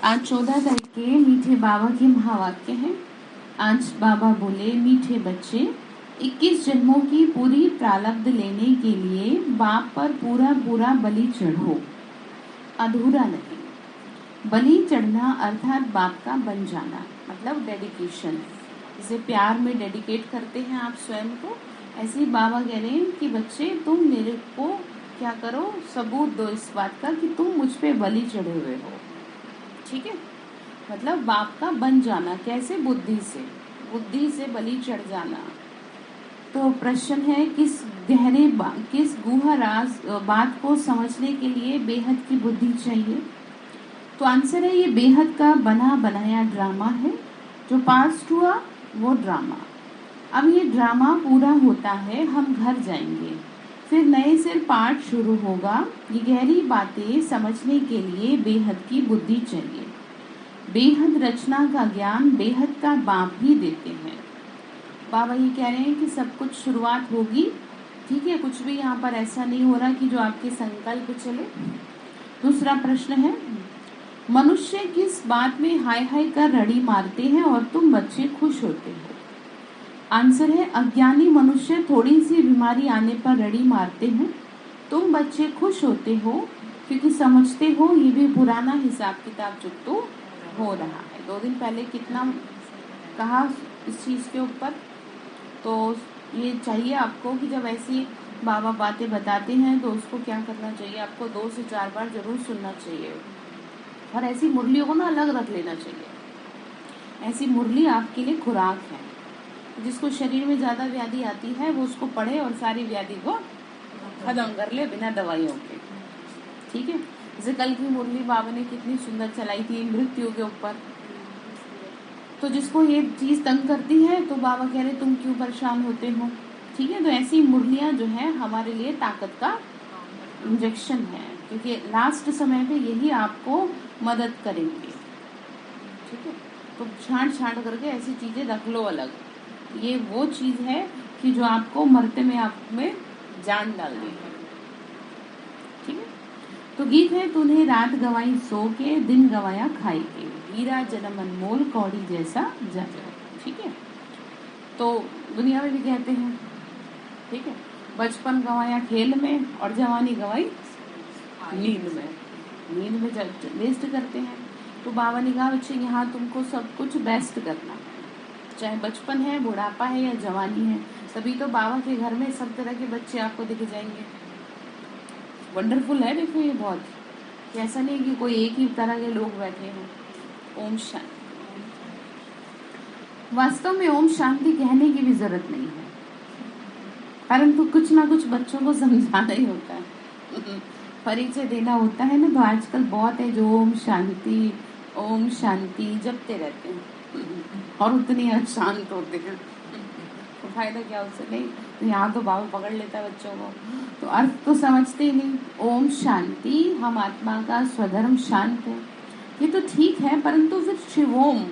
आज 14 तारीख के मीठे बाबा के महावाक्य हैं। आज बाबा बोले, मीठे बच्चे, 21 जन्मों की पूरी प्रारब्ध लेने के लिए बाप पर पूरा पूरा बलि चढ़ो, अधूरा नहीं। बलि चढ़ना अर्थात बाप का बन जाना, मतलब डेडिकेशन। जैसे प्यार में डेडिकेट करते हैं आप स्वयं को, ऐसे ही बाबा कह रहे हैं कि बच्चे तुम मेरे को क्या करो, सबूत दो इस बात का कि तुम मुझ पे बलि चढ़े हुए हो। ठीक है, मतलब बाप का बन जाना। कैसे? बुद्धि से बलि चढ़ जाना। तो प्रश्न है, किस गुहा राज बात को समझने के लिए बेहद की बुद्धि चाहिए? तो आंसर है, ये बेहद का बना बनाया ड्रामा है। जो पास्ट हुआ वो ड्रामा, अब ये ड्रामा पूरा होता है, हम घर जाएंगे, फिर नए से पाठ शुरू होगा। ये गहरी बातें समझने के लिए बेहद की बुद्धि चाहिए। बेहद रचना का ज्ञान बेहद का बाप ही देते हैं। बाबा ये कह रहे हैं कि सब कुछ शुरुआत होगी। ठीक है, कुछ भी यहाँ पर ऐसा नहीं हो रहा कि जो आपके संकल्प चले। दूसरा प्रश्न है, मनुष्य किस बात में हाय हाय कर रड़ी मारते हैं और तुम बच्चे खुश होते हो? आंसर है, अज्ञानी मनुष्य थोड़ी सी बीमारी आने पर रड़ी मारते हैं, तुम बच्चे खुश होते हो क्योंकि समझते हो ये भी पुराना हिसाब किताब जो तो हो रहा है। 2 दिन पहले कितना कहा इस चीज के ऊपर। तो ये चाहिए आपको कि जब ऐसी बाबा बातें बताते हैं तो उसको क्या करना चाहिए, आपको 2 से 4 बार जरूर सुनना चाहिए और ऐसी मुरलियों को ना अलग रख लेना चाहिए। ऐसी मुरली आपके लिए खुराक है। जिसको शरीर में ज्यादा व्याधि आती है वो उसको पढ़े और सारी व्याधि को खत्म कर ले बिना दवाइयों के। ठीक है, जैसे कल की मुरली बाबा ने कितनी सुंदर चलाई थी मृत्यु के ऊपर। तो जिसको ये चीज तंग करती है तो बाबा कह रहे तुम क्यों परेशान होते हो। ठीक है, तो ऐसी मुरलियां जो है हमारे लिए ताकत का इंजेक्शन है, क्योंकि लास्ट समय पे यही आपको मदद करेंगे। ठीक है, तो छांट करके ऐसी चीजें रख लो अलग। ये वो चीज है कि जो आपको मरते में आप में जान डाल देगी। ठीक है, तो गीत है, तूने रात गवाई सो के, दिन गवाया खाई के, हीरा जन्म अनमोल कौड़ी जैसा जा। ठीक है, तो दुनिया में भी कहते हैं। ठीक है, बचपन गवाया खेल में और जवानी गवाई नींद में जब वेस्ट करते हैं। तो बाबा ने कहा, बच्चे यहाँ तुमको सब कुछ बेस्ट करना, चाहे बचपन है, बुढ़ापा है या जवानी है। तभी तो बाबा के घर में सब तरह के बच्चे आपको दिख जाएंगे। वंडरफुल है। देखो ये बहुत, ऐसा नहीं कि कोई एक ही तरह के लोग बैठे हों। ओम शांति। वास्तव में ओम शांति कहने की भी जरूरत नहीं है, परंतु कुछ ना कुछ बच्चों को समझाना ही होता है, परिचय देना होता है ना। तो आजकल बहुत है जो ओम शांति जपते रहते हैं और उतने अशांत होते हैं। तो फायदा क्या उससे? नहीं, तो यहाँ तो बाबा पकड़ लेता है बच्चों को, तो अर्थ तो समझते ही नहीं। ओम शांति, हम आत्मा का स्वधर्म शांत है, ये तो ठीक है, परंतु फिर शिवोम,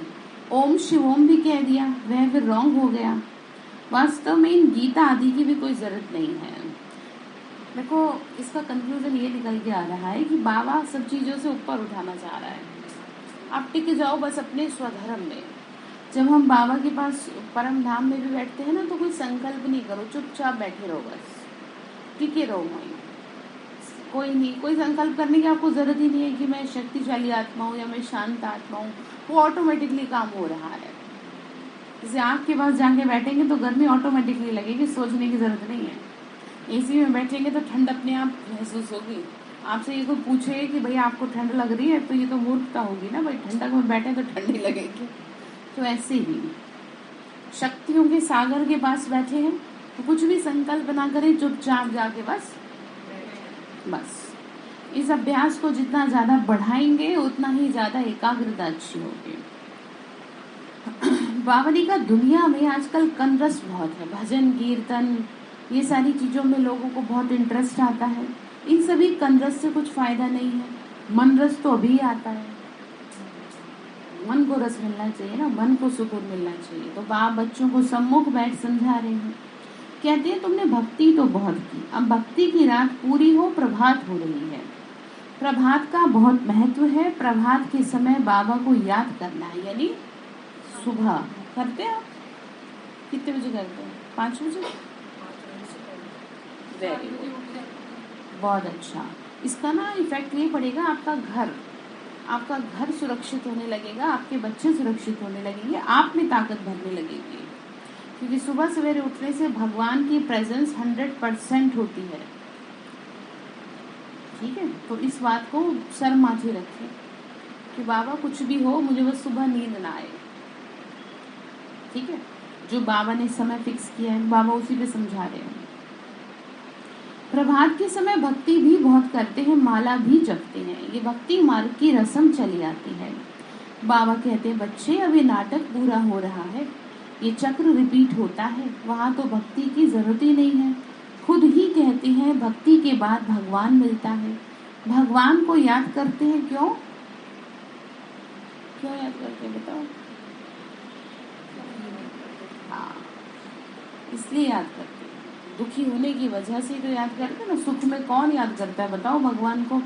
ओम शिवोम भी कह दिया, वह फिर रॉन्ग हो गया। वास्तव में इन गीता आदि की भी कोई जरूरत नहीं है। देखो, इसका कंक्लूजन ये निकल के आ रहा है कि बाबा सब चीजों से ऊपर उठाना चाह रहा है। आप टिक जाओ बस अपने स्वधर्म में। जब हम बाबा के पास परम धाम में भी बैठते हैं ना, तो कोई संकल्प नहीं करो, चुपचाप बैठे रहो, बस टिके रहो। कोई संकल्प करने की आपको जरूरत ही नहीं है कि मैं शक्तिशाली आत्मा हूँ या मैं शांत आत्मा हूँ। वो ऑटोमेटिकली काम हो रहा है। जैसे आँख के पास जाके बैठेंगे तो गर्मी ऑटोमेटिकली लगेगी, सोचने की जरूरत नहीं है। एसी में बैठेंगे तो ठंड अपने आप महसूस होगी। आपसे ये कोई पूछे कि भाई आपको ठंड लग रही है, तो ये तो मूर्खता होगी ना, भाई ठंडक में बैठे तो ठंडी लगेगी। तो ऐसे ही शक्तियों के सागर के पास बैठे हैं तो कुछ भी संकल्प ना करें, चुपचाप जाके बस इस अभ्यास को जितना ज्यादा बढ़ाएंगे उतना ही ज्यादा एकाग्रता अच्छी होगी। बावली का दुनिया में आजकल कनरस बहुत है, भजन कीर्तन ये सारी चीजों में लोगों को बहुत इंटरेस्ट आता है। इन सभी कनरस से कुछ फायदा नहीं है, मन रस तो अभी आता है। मन को रस मिलना चाहिए ना, मन को सुकून मिलना चाहिए। तो बाप बच्चों को सम्मुख बैठ समझा रहे हैं, कहते हैं तुमने भक्ति तो बहुत की, अब भक्ति की रात पूरी हो, प्रभात हो रही है। प्रभात का बहुत महत्व है। प्रभात के समय बाबा को याद करना है, यानी सुबह करते हैं आप? कितने बजे करते हैं? 5 बजे। वेरी गुड, बहुत अच्छा। इसका ना इफेक्ट ये पड़ेगा, आपका घर सुरक्षित होने लगेगा, आपके बच्चे सुरक्षित होने लगेंगे, आप में ताकत भरने लगेगी। क्योंकि सुबह सवेरे उठने से भगवान की प्रेजेंस 100% होती है। ठीक है, तो इस बात को सर माथे रखें कि बाबा कुछ भी हो, मुझे बस सुबह नींद ना आए। ठीक है, जो बाबा ने समय फिक्स किया है, बाबा उसी पे समझा रहे हैं। प्रभात के समय भक्ति भी बहुत करते हैं, माला भी जपते हैं। ये भक्ति मार्ग की रस्म चली आती है। बाबा कहते हैं, बच्चे अब ये नाटक पूरा हो रहा है, ये चक्र रिपीट होता है, वहाँ तो भक्ति की जरूरत ही नहीं है। खुद ही कहते हैं, भक्ति के बाद भगवान मिलता है। भगवान को याद करते हैं, क्यों याद करते हैं बताओ? हाँ, इसलिए याद करते हैं, दुखी होने की वजह से तो याद करते हैं ना। सुख में कौन याद करता है बताओ भगवान को?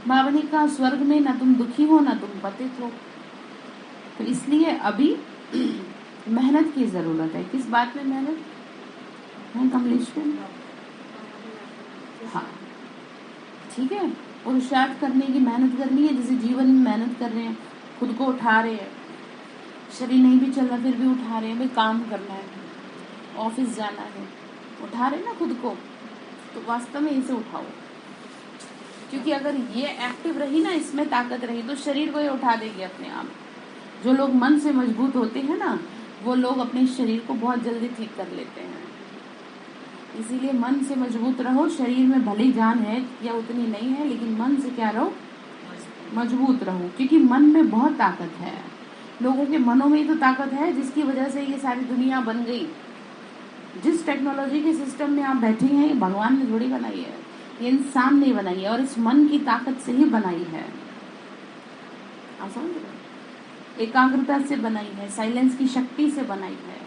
बाबा ने कहा, स्वर्ग में ना तुम दुखी हो ना तुम पतित हो। तो इसलिए अभी मेहनत की जरूरत है। किस बात में मेहनत है कमलेश में? हाँ, ठीक है, पुरुषार्थ करने की मेहनत करनी है। जैसे जीवन में मेहनत कर रहे हैं, खुद को उठा रहे हैं, शरीर नहीं भी चल रहा फिर भी उठा रहे हैं, भाई काम करना है, ऑफिस जाना है, उठा रहे ना खुद को। तो वास्तव में इसे उठाओ, क्योंकि अगर ये एक्टिव रही ना, इसमें ताकत रही, तो शरीर को ये उठा देगी अपने आप। जो लोग मन से मजबूत होते हैं ना, वो लोग अपने शरीर को बहुत जल्दी ठीक कर लेते हैं। इसीलिए मन से मजबूत रहो। शरीर में भले जान है या उतनी नहीं है, लेकिन मन से क्या रहो? मजबूत रहो, क्योंकि मन में बहुत ताकत है। लोगों के मनों में ही तो ताकत है, जिसकी वजह से ये सारी दुनिया बन गई। जिस टेक्नोलॉजी के सिस्टम में आप बैठे हैं, ये भगवान ने थोड़ी बनाई है, ये इंसान ने बनाई है, और इस मन की ताकत से ही बनाई है। आप समझ रहे? एकाग्रता से बनाई है, साइलेंस की शक्ति से बनाई है।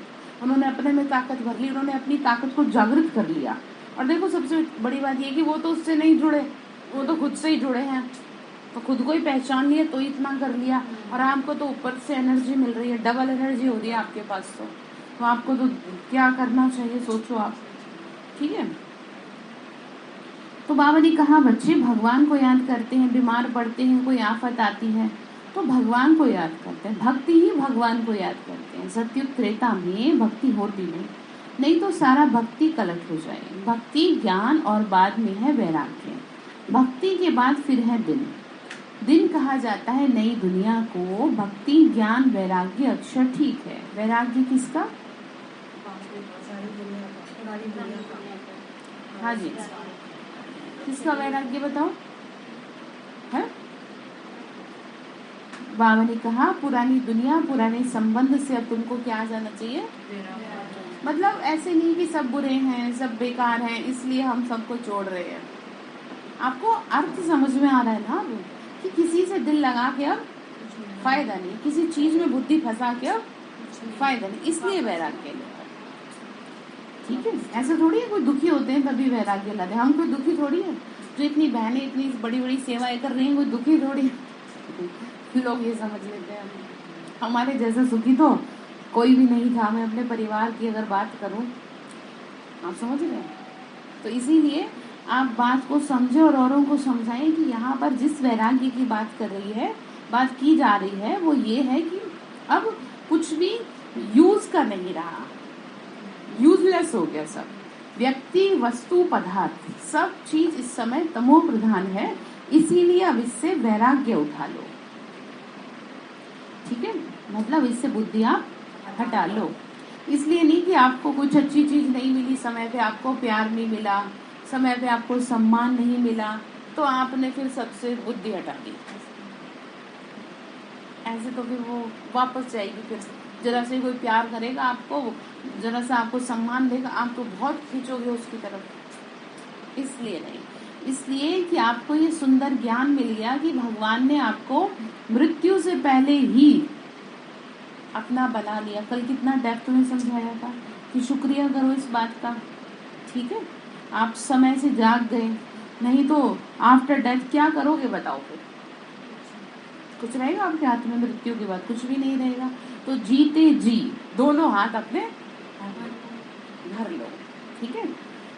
उन्होंने अपने में ताकत भर ली, उन्होंने अपनी ताकत को जागृत कर लिया। और देखो, सबसे बड़ी बात ये कि वो तो उससे नहीं जुड़े, वो तो खुद से ही जुड़े हैं। तो खुद को ही पहचान लिया तो इतना कर लिया, और आपको तो ऊपर से एनर्जी मिल रही है, डबल एनर्जी हो रही है आपके पास। तो आपको तो क्या करना चाहिए, सोचो आप। ठीक है, तो बाबा ने कहा, बच्चे भगवान को याद करते हैं, बीमार पड़ते हैं, कोई आफत आती है तो भगवान को याद करते हैं। भक्ति ही भगवान को याद करते हैं। सत्युग त्रेता में भक्ति होती नहीं तो सारा भक्ति कलट हो जाए। भक्ति ज्ञान और बाद में है वैराग्य। भक्ति के बाद फिर है दिन कहा जाता है नई दुनिया को। भक्ति ज्ञान वैराग्य अक्षर ठीक है। वैराग्य किसका? हाँ जी, किसका वैराग्य बताओ? है? बाबा ने कहा, पुरानी दुनिया, पुराने संबंध से अब तुमको क्या आ जाना चाहिए? मतलब ऐसे नहीं कि सब बुरे हैं, सब बेकार हैं, इसलिए हम सबको छोड़ रहे हैं। आपको अर्थ समझ में आ रहा है ना अब, कि किसी से दिल लगा के अब फायदा नहीं, किसी चीज में बुद्धि फंसा के अब फायदा नहीं, इसलिए वैराग्य लें। ठीक है, ऐसे थोड़ी है कोई दुखी होते हैं तभी वैराग्य लाते हैं। हम कोई दुखी थोड़ी है, जो इतनी बहनें इतनी बड़ी बड़ी सेवाएं कर रही हैं, कोई दुखी थोड़ी है। लोग ये समझ लेते हैं हमारे जैसा सुखी तो कोई भी नहीं था। मैं अपने परिवार की अगर बात करूं, आप समझ रहे हैं? तो इसीलिए आप बात को समझे और औरों को समझाएं कि यहाँ पर जिस वैराग्य की बात की जा रही है, वो ये है कि अब कुछ भी यूज का नहीं रहा, यूजलेस हो गया सब। व्यक्ति, वस्तु, पदार्थ, सब चीज इस समय तमो प्रधान है, इसीलिए अब इससे वैराग्य उठा लो। ठीक है, मतलब इससे बुद्धि आप हटा लो। इसलिए नहीं कि आपको कुछ अच्छी चीज नहीं मिली, समय पे आपको प्यार नहीं मिला, समय पे आपको सम्मान नहीं मिला, तो आपने फिर सबसे बुद्धि हटा दी। ऐसे तो फिर वो वापस जाएगी। फिर जरा से कोई प्यार करेगा आपको, जरा सा आपको सम्मान देगा, आप तो बहुत खींचोगे उसकी तरफ। इसलिए नहीं, इसलिए कि आपको ये सुंदर ज्ञान मिल गया कि भगवान ने आपको मृत्यु से पहले ही अपना बना लिया। कल कितना डेप्थ में समझाया था कि शुक्रिया करो इस बात का। ठीक है, आप समय से जाग गए, नहीं तो आफ्टर डेथ क्या करोगे बताओ फिर? कुछ रहेगा आपके हाथ में? मृत्यु के बाद कुछ भी नहीं रहेगा। तो जीते जी दोनों हाथ अपने भर लो, ठीक है।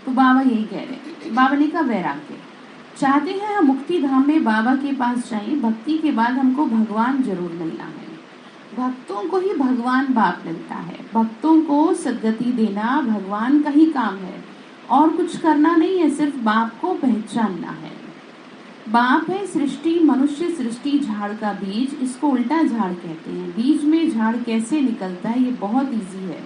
तो बाबा यही कह रहे हैं। बाबा ने कहा वैराग्य चाहते हैं हम मुक्ति धाम में बाबा के पास जाएं, भक्ति के बाद हमको भगवान जरूर मिलना है। भक्तों को ही भगवान बाप मिलता है। भक्तों को सद्गति देना भगवान का ही काम है और कुछ करना नहीं है, सिर्फ बाप को पहचानना है। बाप है सृष्टि, मनुष्य सृष्टि झाड़ का बीज, इसको उल्टा झाड़ कहते हैं। बीज में झाड़ कैसे निकलता है ये बहुत इजी है।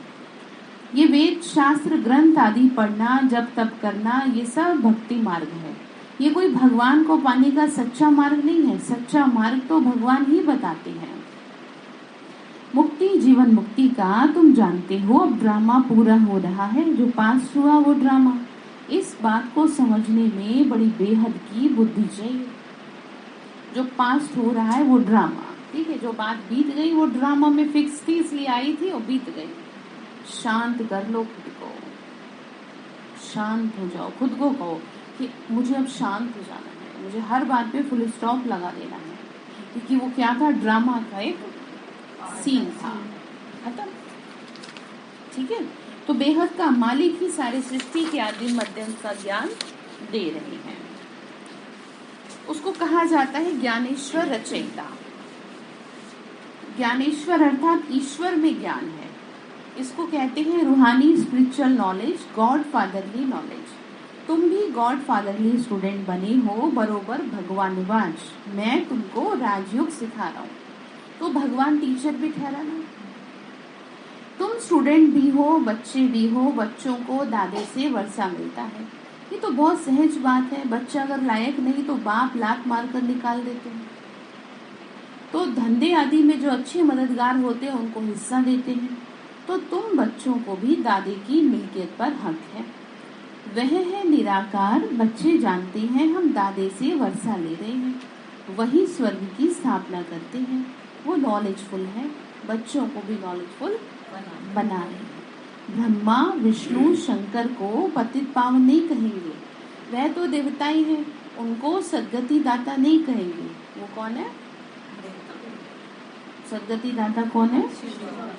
ये वेद शास्त्र ग्रंथ आदि पढ़ना, जब तब करना, ये सब भक्ति मार्ग है। ये कोई भगवान को पाने का सच्चा मार्ग नहीं है। सच्चा मार्ग तो भगवान ही बताते हैं। मुक्ति जीवन मुक्ति का तुम जानते हो, अब ड्रामा पूरा हो रहा है। जो पास हुआ वो ड्रामा। इस बात को समझने में बड़ी बेहद की बुद्धि चाहिए। जो पास्ट हो रहा है वो ड्रामा, ठीक है। जो बात बीत गई वो ड्रामा में फिक्स थी, इसलिए आई थी और बीत गई। शांत कर लो खुद को, शांत हो जाओ। खुद को कहो कि मुझे अब शांत हो जाना है, मुझे हर बात पे फुल स्टॉप लगा देना है, क्योंकि वो क्या था, ड्रामा का एक सीन था, खत्म, ठीक है। तो बेहद का मालिक ही सारे सृष्टि के आदि मध्यम का ज्ञान दे रहे हैं। उसको कहा जाता है ज्ञानेश्वर रचयिता। ज्ञानेश्वर अर्थात ईश्वर में ज्ञान है। इसको कहते हैं रूहानी spiritual knowledge, God fatherly knowledge. तुम भी गॉड फादरली स्टूडेंट बने हो, बरोबर भगवान निवास। मैं तुमको राजयोग सिखा रहा हूँ, तो भगवान टीचर भी ठहरा ना। तुम स्टूडेंट भी हो, बच्चे भी हो, बच्चों को दादे से वर्षा मिलता है। ये तो बहुत सहज बात है। बच्चा अगर लायक नहीं तो बाप लात मार कर निकाल देते हैं। तो धंधे आदि में जो अच्छे मददगार होते हैं उनको हिस्सा देते हैं। तो तुम बच्चों को भी दादे की मिल्कियत पर हक है। वह है निराकार। बच्चे जानते हैं हम दादे से वर्षा ले रहे हैं, वही स्वर्ग की स्थापना करते हैं। वो नॉलेजफुल है, बच्चों को भी नॉलेजफुल बना रहे हैं। ब्रह्मा विष्णु शंकर को पतित पावन नहीं कहेंगे, वह तो देवताएं हैं, उनको सद्गति दाता नहीं कहेंगे। वो कौन है? सद्गति दाता कौन है?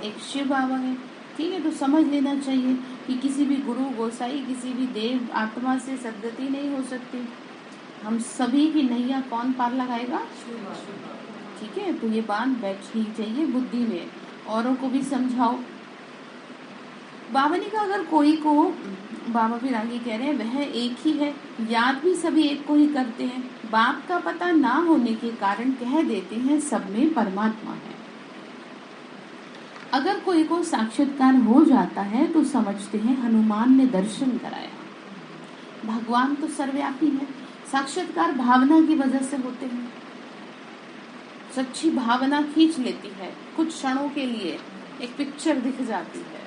एक शिव बाबा है, ठीक है। तो समझ लेना चाहिए कि किसी भी गुरु गोसाई, किसी भी देव आत्मा से सद्गति नहीं हो सकती। हम सभी की नैया कौन पार लगाएगा? ठीक है। तो ये बात बैठनी चाहिए बुद्धि में, औरों को भी समझाओ। बाबा ने कहा अगर कोई को, बाबा फिर आगे कह रहे हैं, वह एक ही है, याद भी सभी एक को ही करते हैं। बाप का पता ना होने के कारण कह देते हैं सब में परमात्मा है। अगर कोई को साक्षात्कार हो जाता है तो समझते हैं हनुमान ने दर्शन कराया। भगवान तो सर्वव्यापी है। साक्षात्कार भावना की वजह से होते हैं। सच्ची भावना खींच लेती है, कुछ क्षणों के लिए एक पिक्चर दिख जाती है,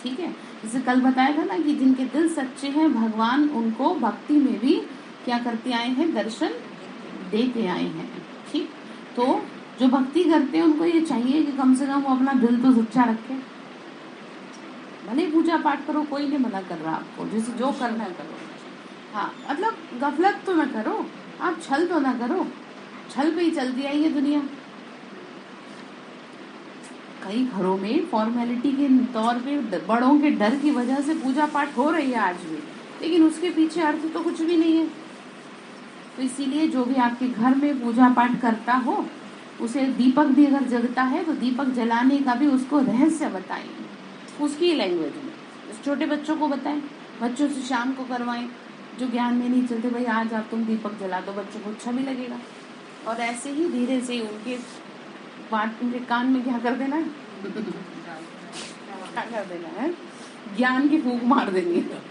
ठीक है। जैसे कल बताया था ना कि जिनके दिल सच्चे हैं भगवान उनको भक्ति में भी क्या करते आए हैं? दर्शन देते आए हैं, ठीक। तो जो भक्ति करते हैं उनको ये चाहिए कि कम से कम वो अपना दिल तो सच्चा रखे। भले पूजा पाठ करो, कोई नहीं मना कर रहा आपको, जैसे जो करना है करो। हाँ, मतलब गफलत तो ना करो, आप छल तो ना करो। छल पे ही चलती आई है दुनिया। कई घरों में फॉर्मेलिटी के तौर पे बड़ों के डर की वजह से पूजा पाठ हो रही है आज भी, लेकिन उसके पीछे अर्थ तो कुछ भी नहीं है। तो इसीलिए जो भी आपके घर में पूजा पाठ करता हो उसे दीपक भी अगर जगता है तो दीपक जलाने का भी उसको रहस्य बताएं, उसकी लैंग्वेज में। छोटे बच्चों को बताएं, बच्चों से शाम को करवाएं। जो ज्ञान में नहीं चलते, भाई आज आप तुम दीपक जला दो, बच्चों को अच्छा भी लगेगा। और ऐसे ही धीरे से उनके बात, उनके कान में क्या कर देना है? क्या कर देना है? ज्ञान की फूंक मार देनी है।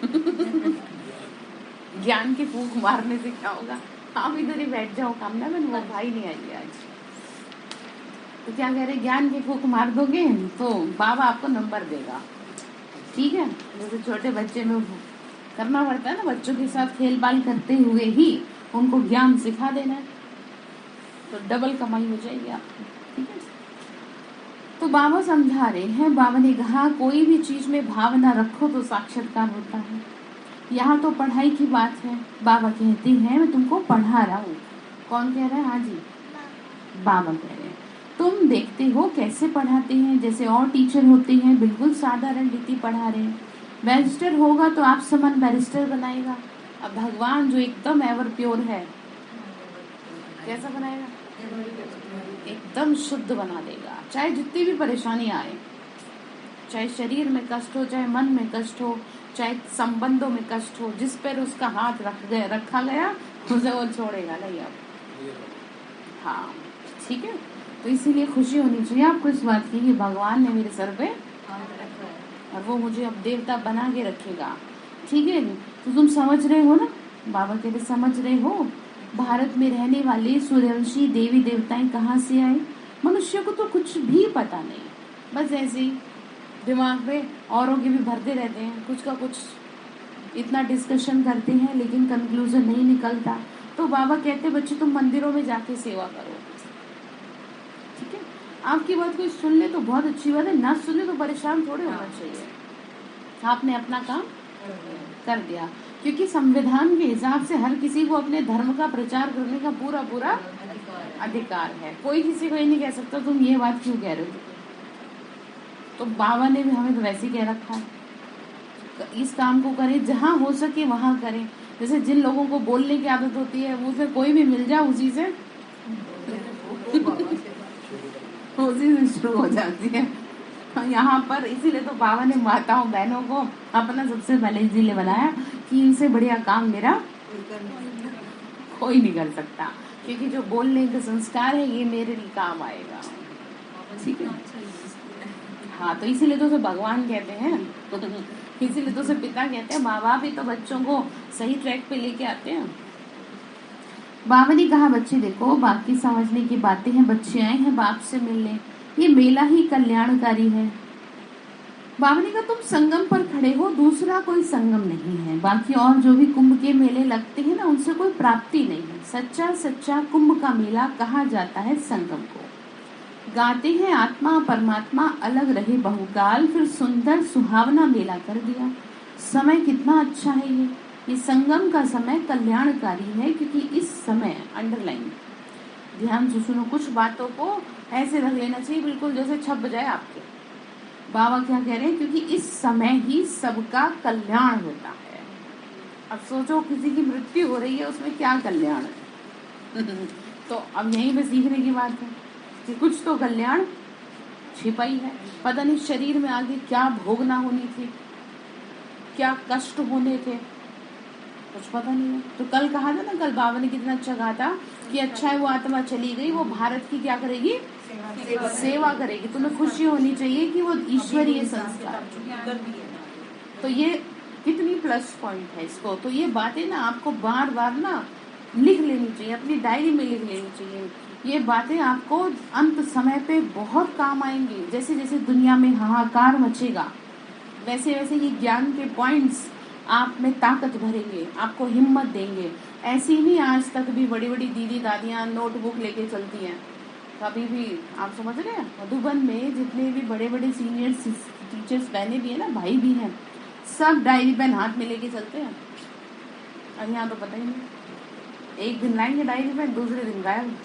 ज्ञान की फूंक मारने से क्या होगा? आप इधर ही बैठ जाओ, काम ना वो भाई नहीं आई आज। तो क्या कह रहे, ज्ञान की फूंक मार दोगे तो बाबा आपको नंबर देगा, ठीक है। जैसे छोटे बच्चे में करना पड़ता है ना, बच्चों के साथ खेल बाल करते हुए ही उनको ज्ञान सिखा देना है, तो डबल कमाई हो जाएगी आपकी, ठीक है। तो बाबा समझा रहे हैं। बाबा ने कहा कोई भी चीज में भावना रखो तो साक्षात्कार होता है। यहाँ तो पढ़ाई की बात है। बाबा कहते हैं मैं तुमको पढ़ा रहा हूँ। कौन कह रहा है? हाँ जी, बाबा कह रहे हैं। तुम देखते हो कैसे पढ़ाते हैं, जैसे और टीचर होते हैं बिल्कुल साधारण रीति पढ़ा रहे हैं। बैरिस्टर होगा तो आप समान बैरिस्टर बनाएगा। अब भगवान जो एकदम एवर प्योर है, कैसा बनाएगा? एकदम शुद्ध बना देगा। चाहे जितनी भी परेशानी आए, चाहे शरीर में कष्ट हो, चाहे मन में कष्ट हो, चाहे संबंधों में कष्ट हो, जिस पर उसका हाथ रखा गया उसे वो छोड़ेगा नहीं अब। हाँ ठीक है। तो इसीलिए खुशी होनी चाहिए आपको इस बात की कि भगवान ने मेरे सर पे और वो मुझे अब देवता बना के रखेगा। ठीक है, तो तुम समझ रहे हो ना, बाबा कहते समझ रहे हो भारत में रहने वाले सूर्यवंशी देवी देवताएं कहाँ से आए? मनुष्य को तो कुछ भी पता नहीं, बस ऐसे ही दिमाग में औरों के भी भरते रहते हैं, कुछ का कुछ इतना डिस्कशन करते हैं लेकिन कंक्लूजन नहीं निकलता। तो बाबा कहते बच्चे तुम मंदिरों में जाके सेवा करो। ठीक है, आपकी बात कोई सुन ले तो बहुत अच्छी बात है, ना सुन ले तो परेशान थोड़े होना चाहिए। आपने अपना काम कर दिया, क्योंकि संविधान के हिसाब से हर किसी को अपने धर्म का प्रचार करने का पूरा पूरा अधिकार है। कोई किसी को ये नहीं कह सकता तुम ये बात क्यों कह रहे हो। तो बाबा ने भी हमें तो वैसे ही कह रखा है, इस काम को करें, जहाँ हो सके वहाँ करें। जैसे जिन लोगों को बोलने की आदत होती है, उसे कोई भी मिल जाए उसी से उसी से शुरू हो जाती है। यहाँ पर इसीलिए तो बाबा ने माताओं बहनों को अपना सबसे पहले इसीलिए बनाया कि इनसे बढ़िया काम मेरा कोई नहीं कर सकता, क्योंकि जो बोलने का संस्कार है ये मेरे लिए काम आएगा। ठीक है, हाँ, तो इसीलिए तो उसे भगवान कहते हैं, इसीलिए तो उसे पिता कहते हैं। माँ बाप ही तो बच्चों को सही ट्रैक पे लेके आते हैं। बाबा ने कहा बच्चे देखो, बाकी समझने की बातें हैं, बच्चे आए हैं बाप से मिलने, ये मेला ही कल्याणकारी है। बाबा ने कहा तुम संगम पर खड़े हो, दूसरा कोई संगम नहीं है। बाकी और जो भी कुंभ के मेले लगते हैं ना, उनसे कोई प्राप्ति नहीं है। सच्चा सच्चा कुंभ का मेला कहा जाता है संगम को। गाते हैं आत्मा परमात्मा अलग रहे बहुकाल, फिर सुंदर सुहावना मेला कर दिया। समय कितना अच्छा है ये संगम का समय कल्याणकारी है, क्योंकि इस समय अंडरलाइन ध्यान से सुनो, कुछ बातों को ऐसे रख लेना चाहिए बिल्कुल जैसे छप जाए आपके। बाबा क्या कह रहे हैं? क्योंकि इस समय ही सबका कल्याण होता है। अब सोचो किसी की मृत्यु हो रही है, उसमें क्या कल्याण है? तो अब यहीं पे सीखने की बात है कि कुछ तो कल्याण छिपा ही है। पता नहीं शरीर में आगे क्या भोगना होनी थी, क्या कष्ट होने थे, कुछ पता नहीं है। तो कल कहा था ना, कल बाबा ने कितना अच्छा कहा था कि अच्छा है वो आत्मा चली गई, वो भारत की क्या करेगी? सेवा करेगी। तुम्हें खुशी होनी चाहिए कि वो ईश्वरीय संस्कार। तो ये कितनी प्लस पॉइंट है इसको। तो ये बातें ना आपको बार बार ना लिख लेनी चाहिए, अपनी डायरी में लिख लेनी चाहिए। ये बातें आपको अंत समय पे बहुत काम आएंगी। जैसे जैसे दुनिया में हाहाकार मचेगा, वैसे वैसे ये ज्ञान के पॉइंट्स आप में ताकत भरेंगे, आपको हिम्मत देंगे। ऐसी नहीं आज तक भी बड़ी बड़ी दीदी दादियाँ नोटबुक लेके चलती हैं। कभी भी आप समझ रहे हैं, मधुबन में जितने भी बड़े बड़े सीनियर टीचर्स बहने भी है ना, भाई भी हैं, सब डायरी पेन हाथ में लेके चलते हैं। और यहाँ तो पता ही नहीं, एक दिन लाएंगे डायरी पेन, दूसरे दिन गायब।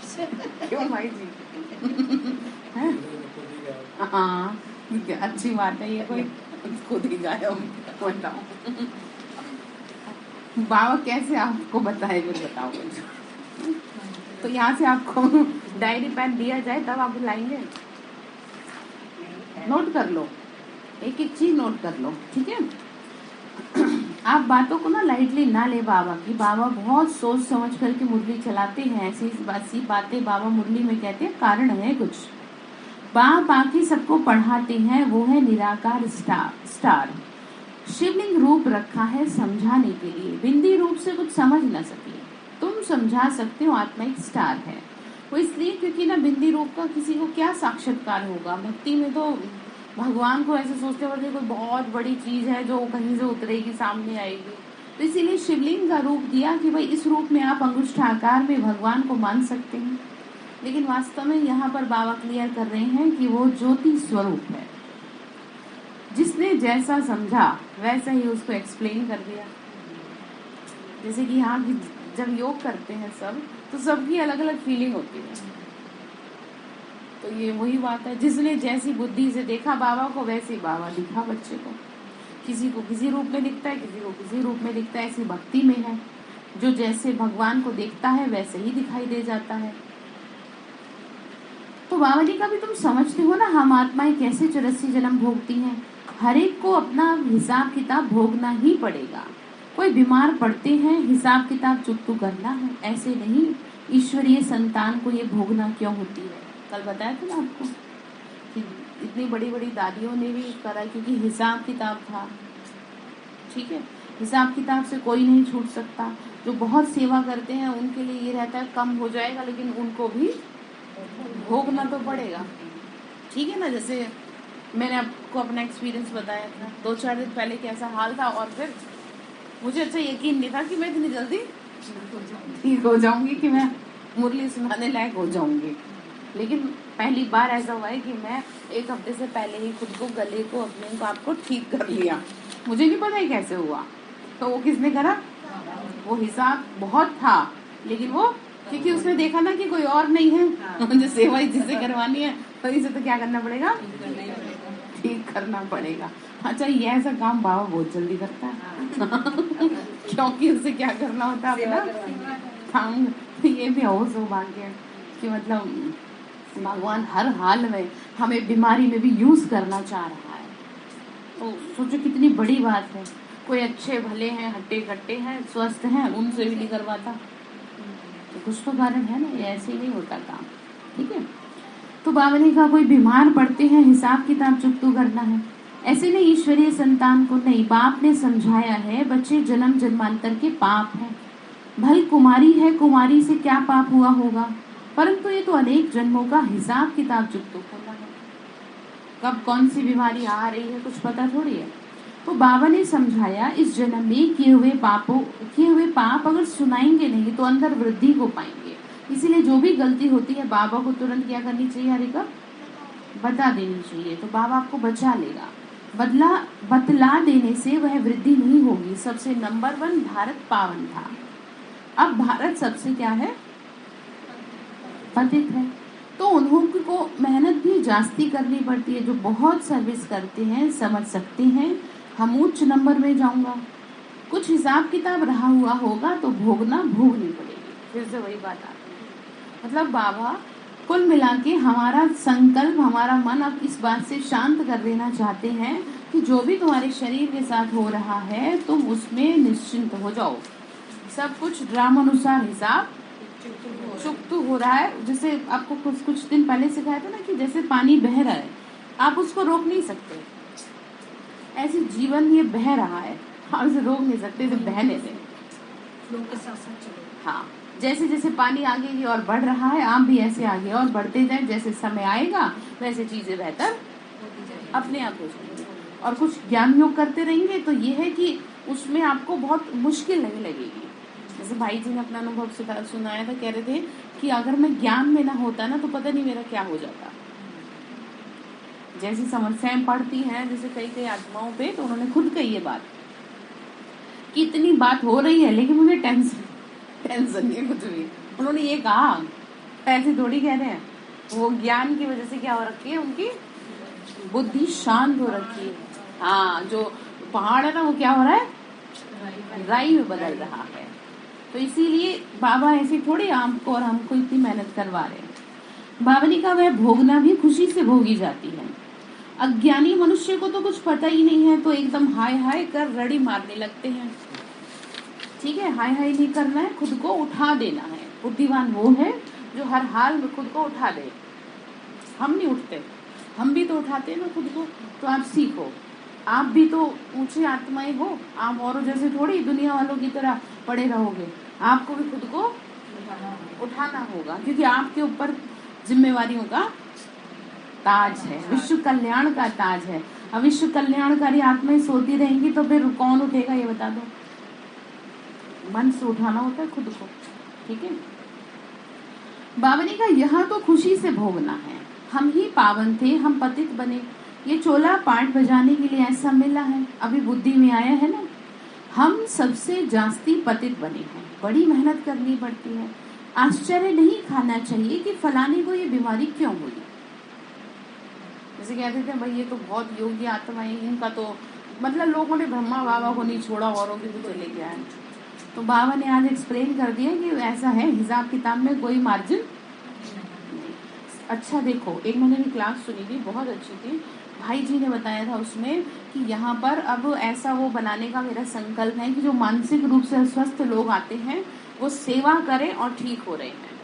क्यों भाई जी? हाँ, अच्छी बात है ये, कोई खुद ही गायब। बताओ बाबा कैसे आपको बताए, फिर बताओ मुझे। तो यहाँ से आपको डायरी पेन दिया जाए तब आप लाएंगे। नोट कर लो, एक एक चीज नोट कर लो, ठीक है। आप बातों को ना लाइटली ना ले बाबा की। बाबा बहुत सोच समझ करके मुरली चलाते हैं। ऐसी बातें बाबा मुरली में कहते हैं, कारण है कुछ। बाकी सबको पढ़ाते हैं, वो है निराकार स्टार। शिवलिंग रूप रखा है समझाने के लिए, बिंदी रूप से कुछ समझ ना सके तुम समझा सकते हो। आत्मा एक स्टार है, वो इसलिए क्योंकि ना बिंदी रूप का किसी को क्या साक्षात्कार होगा। भक्ति में तो भगवान को ऐसे सोचते हैं कोई बहुत बड़ी चीज है जो कहीं से उतरेगी, सामने आएगी। तो इसीलिए शिवलिंग का रूप दिया कि भाई इस रूप में आप अंगुष्ठ आकार में भगवान को मान सकते हैं। लेकिन वास्तव में यहाँ पर बाबा क्लियर कर रहे हैं कि वो ज्योति स्वरूप है। जिसने जैसा समझा वैसा ही उसको एक्सप्लेन कर दिया। जैसे कि यहाँ की जब योग करते हैं सब, तो सबकी अलग अलग फीलिंग होती है। तो ये वही बात है, जिसने जैसी बुद्धि से देखा बाबा को, वैसे ही बाबा दिखा बच्चे को। किसी को किसी रूप में दिखता है, किसी को किसी रूप में दिखता है। ऐसी भक्ति में है, जो जैसे भगवान को देखता है वैसे ही दिखाई दे जाता है। तो बाबा जी का भी तुम समझते हो ना, हम आत्माएं कैसे 84 जन्म भोगती हैं। हर एक को अपना हिसाब किताब भोगना ही पड़ेगा। कोई बीमार पड़ते हैं, हिसाब किताब चुकतू करना है, ऐसे नहीं। ईश्वरीय संतान को ये भोगना क्यों होती है? कल बताया था ना आपको कि इतनी बड़ी बड़ी दादियों ने भी करा, क्योंकि हिसाब किताब था। ठीक है, हिसाब किताब से कोई नहीं छूट सकता। जो बहुत सेवा करते हैं उनके लिए ये रहता है कम हो जाएगा, लेकिन उनको भी भोगना तो पड़ेगा। ठीक है ना, जैसे मैंने आपको अपना एक्सपीरियंस बताया था 2-4 दिन पहले कैसा हाल था, और फिर मुझे अच्छा यकीन नहीं था कि मैं इतनी जल्दी ठीक हो जाऊंगी, कि मैं मुरली सुनाने लायक हो जाऊंगी। लेकिन पहली बार ऐसा हुआ है कि मैं 1 हफ्ते से पहले ही खुद को, गले को, अपने आप को ठीक कर लिया। मुझे नहीं पता ही कैसे हुआ। तो वो किसने करा? वो हिसाब बहुत था, लेकिन वो क्योंकि उसने देखा ना कि कोई और नहीं है, मुझे सेवा ही जिससे करवानी है, तो इसे तो क्या करना पड़ेगा? ठीक करना पड़ेगा। अच्छा, ये ऐसा काम बाबा बहुत जल्दी करता है क्योंकि उसे क्या करना होता है अपना काम। ये भी हो सौभाग्य कि मतलब भगवान हर हाल में हमें बीमारी में भी यूज करना चाह रहा है। तो सोचो कितनी बड़ी बात है। कोई अच्छे भले हैं, हट्टे कट्टे हैं, स्वस्थ हैं, उनसे भी नहीं करवाता, तो कुछ तो कारण है ना, ये ऐसे ही नहीं होता काम। ठीक है, तो बाबा ने कहा कोई बीमार पड़ते हैं, हिसाब किताब चुकतू करना है। ऐसे नहीं ईश्वरीय संतान को नहीं, बाप ने समझाया है बच्चे जन्म जन्मांतर के पाप है। भल कुमारी है, कुमारी से क्या पाप हुआ होगा, परंतु ये तो अनेक जन्मों का हिसाब किताब चुकतू करना है। कब कौन सी बीमारी आ रही है कुछ पता थोड़ी है। तो बाबा ने समझाया इस जन्म में किए हुए पाप अगर सुनाएंगे नहीं तो अंदर वृद्धि को पाएंगे। इसीलिए जो भी गलती होती है बाबा को तुरंत क्या करनी चाहिए? हरि का बता देनी चाहिए, तो बाबा आपको बचा लेगा। बतला देने से वह वृद्धि नहीं होगी। सबसे नंबर 1 भारत पावन था, अब भारत सबसे क्या है? पतित है। तो उन्होंने को मेहनत भी जास्ती करनी पड़ती है। जो बहुत सर्विस करते हैं समझ सकते हैं हम उच्च नंबर में जाऊंगा। कुछ हिसाब किताब रहा हुआ होगा तो भोगनी पड़ेगी। फिर से वही बात आती है। मतलब बाबा कुल मिला के हमारा संकल्प, हमारा मन अब इस बात से शांत कर देना चाहते हैं कि जो भी तुम्हारे शरीर के साथ हो रहा है तुम उसमें निश्चिंत हो जाओ। सब कुछ ड्रामानुसार हिसाब चुकतू हो रहा है। जैसे आपको कुछ दिन पहले सिखाया था ना कि जैसे पानी बह रहा है, आप उसको रोक नहीं सकते। ऐसे जीवन ये बह रहा है, आप उसे रोक नहीं सकते, तो बहने से हाँ, जैसे जैसे पानी आगे की ओर बढ़ रहा है, आप भी ऐसे आगे और बढ़ते जाए। जैसे समय आएगा वैसे चीजें बेहतर अपने आप हो जाएंगी। और कुछ ज्ञान योग करते रहेंगे तो ये है कि उसमें आपको बहुत मुश्किल नहीं लगेगी। जैसे भाई जी ने अपना अनुभव सुनाया था, कह रहे थे कि अगर मैं ज्ञान में ना होता ना तो पता नहीं मेरा क्या हो जाता। जैसी समस्याएं पड़ती हैं जैसे कई आत्माओं पे, तो उन्होंने खुद कही ये बात कि इतनी बात हो रही है लेकिन मुझे टेंशन नहीं है कुछ भी। उन्होंने ये कहा, ऐसे थोड़ी कह रहे हैं। वो ज्ञान की वजह से क्या हो रखी है, उनकी बुद्धि शांत हो रखी है। हाँ, जो पहाड़ है ना वो क्या हो रहा है? राई में बदल रहा है। तो इसीलिए बाबा ऐसे थोड़े आपको और हमको इतनी मेहनत करवा रहे हैं। बाबा ने कहा वह भोगना भी खुशी से भोगी जाती है। अज्ञानी मनुष्य को तो कुछ पता ही नहीं है, तो एकदम हाय हाय कर रड़ी मारने लगते हैं। ठीक है, हाय हाय नहीं करना है, खुद को उठा देना है। बुद्धिमान वो है जो हर हाल में खुद को उठा दे। हम नहीं उठते, हम भी तो उठाते हैं ना खुद को। तो आप सीखो, आप भी तो ऊंची आत्माएं हो, आप औरों जैसे थोड़ी दुनिया वालों की तरह पड़े रहोगे। आपको भी खुद को उठाना होगा, क्योंकि आपके ऊपर जिम्मेवारियों का ताज है, विश्व कल्याण का ताज है। अब विश्व कल्याणकारी आत्माएं सोती रहेंगी तो फिर कौन उठेगा ये बता दो। मन से उठाना होता है खुद को। ठीक है, बाबा ने कहा यहाँ तो खुशी से भोगना है। हम ही पावन थे, हम पतित बने। ये चोला पाठ बजाने के लिए ऐसा मिला है, अभी बुद्धि में आया है ना। हम सबसे जास्ती पतित बने हैं, बड़ी मेहनत करनी पड़ती है। आश्चर्य नहीं खाना चाहिए कि फलाने को ये बीमारी क्यों हुई। जैसे कहते थे भाई ये तो बहुत योग्य आत्माएं, इनका तो मतलब लोगों ने ब्रह्मा बाबा को नहीं छोड़ा, औरों के भी चले गया है। तो बाबा ने आज एक्सप्लेन कर दिया कि ऐसा है, हिसाब किताब में कोई मार्जिन नहीं। अच्छा देखो, एक मैंने भी क्लास सुनी थी, बहुत अच्छी थी। भाई जी ने बताया था उसमें कि यहाँ पर अब ऐसा वो बनाने का मेरा संकल्प है कि जो मानसिक रूप से अस्वस्थ लोग आते हैं वो सेवा करें और ठीक हो रहे हैं।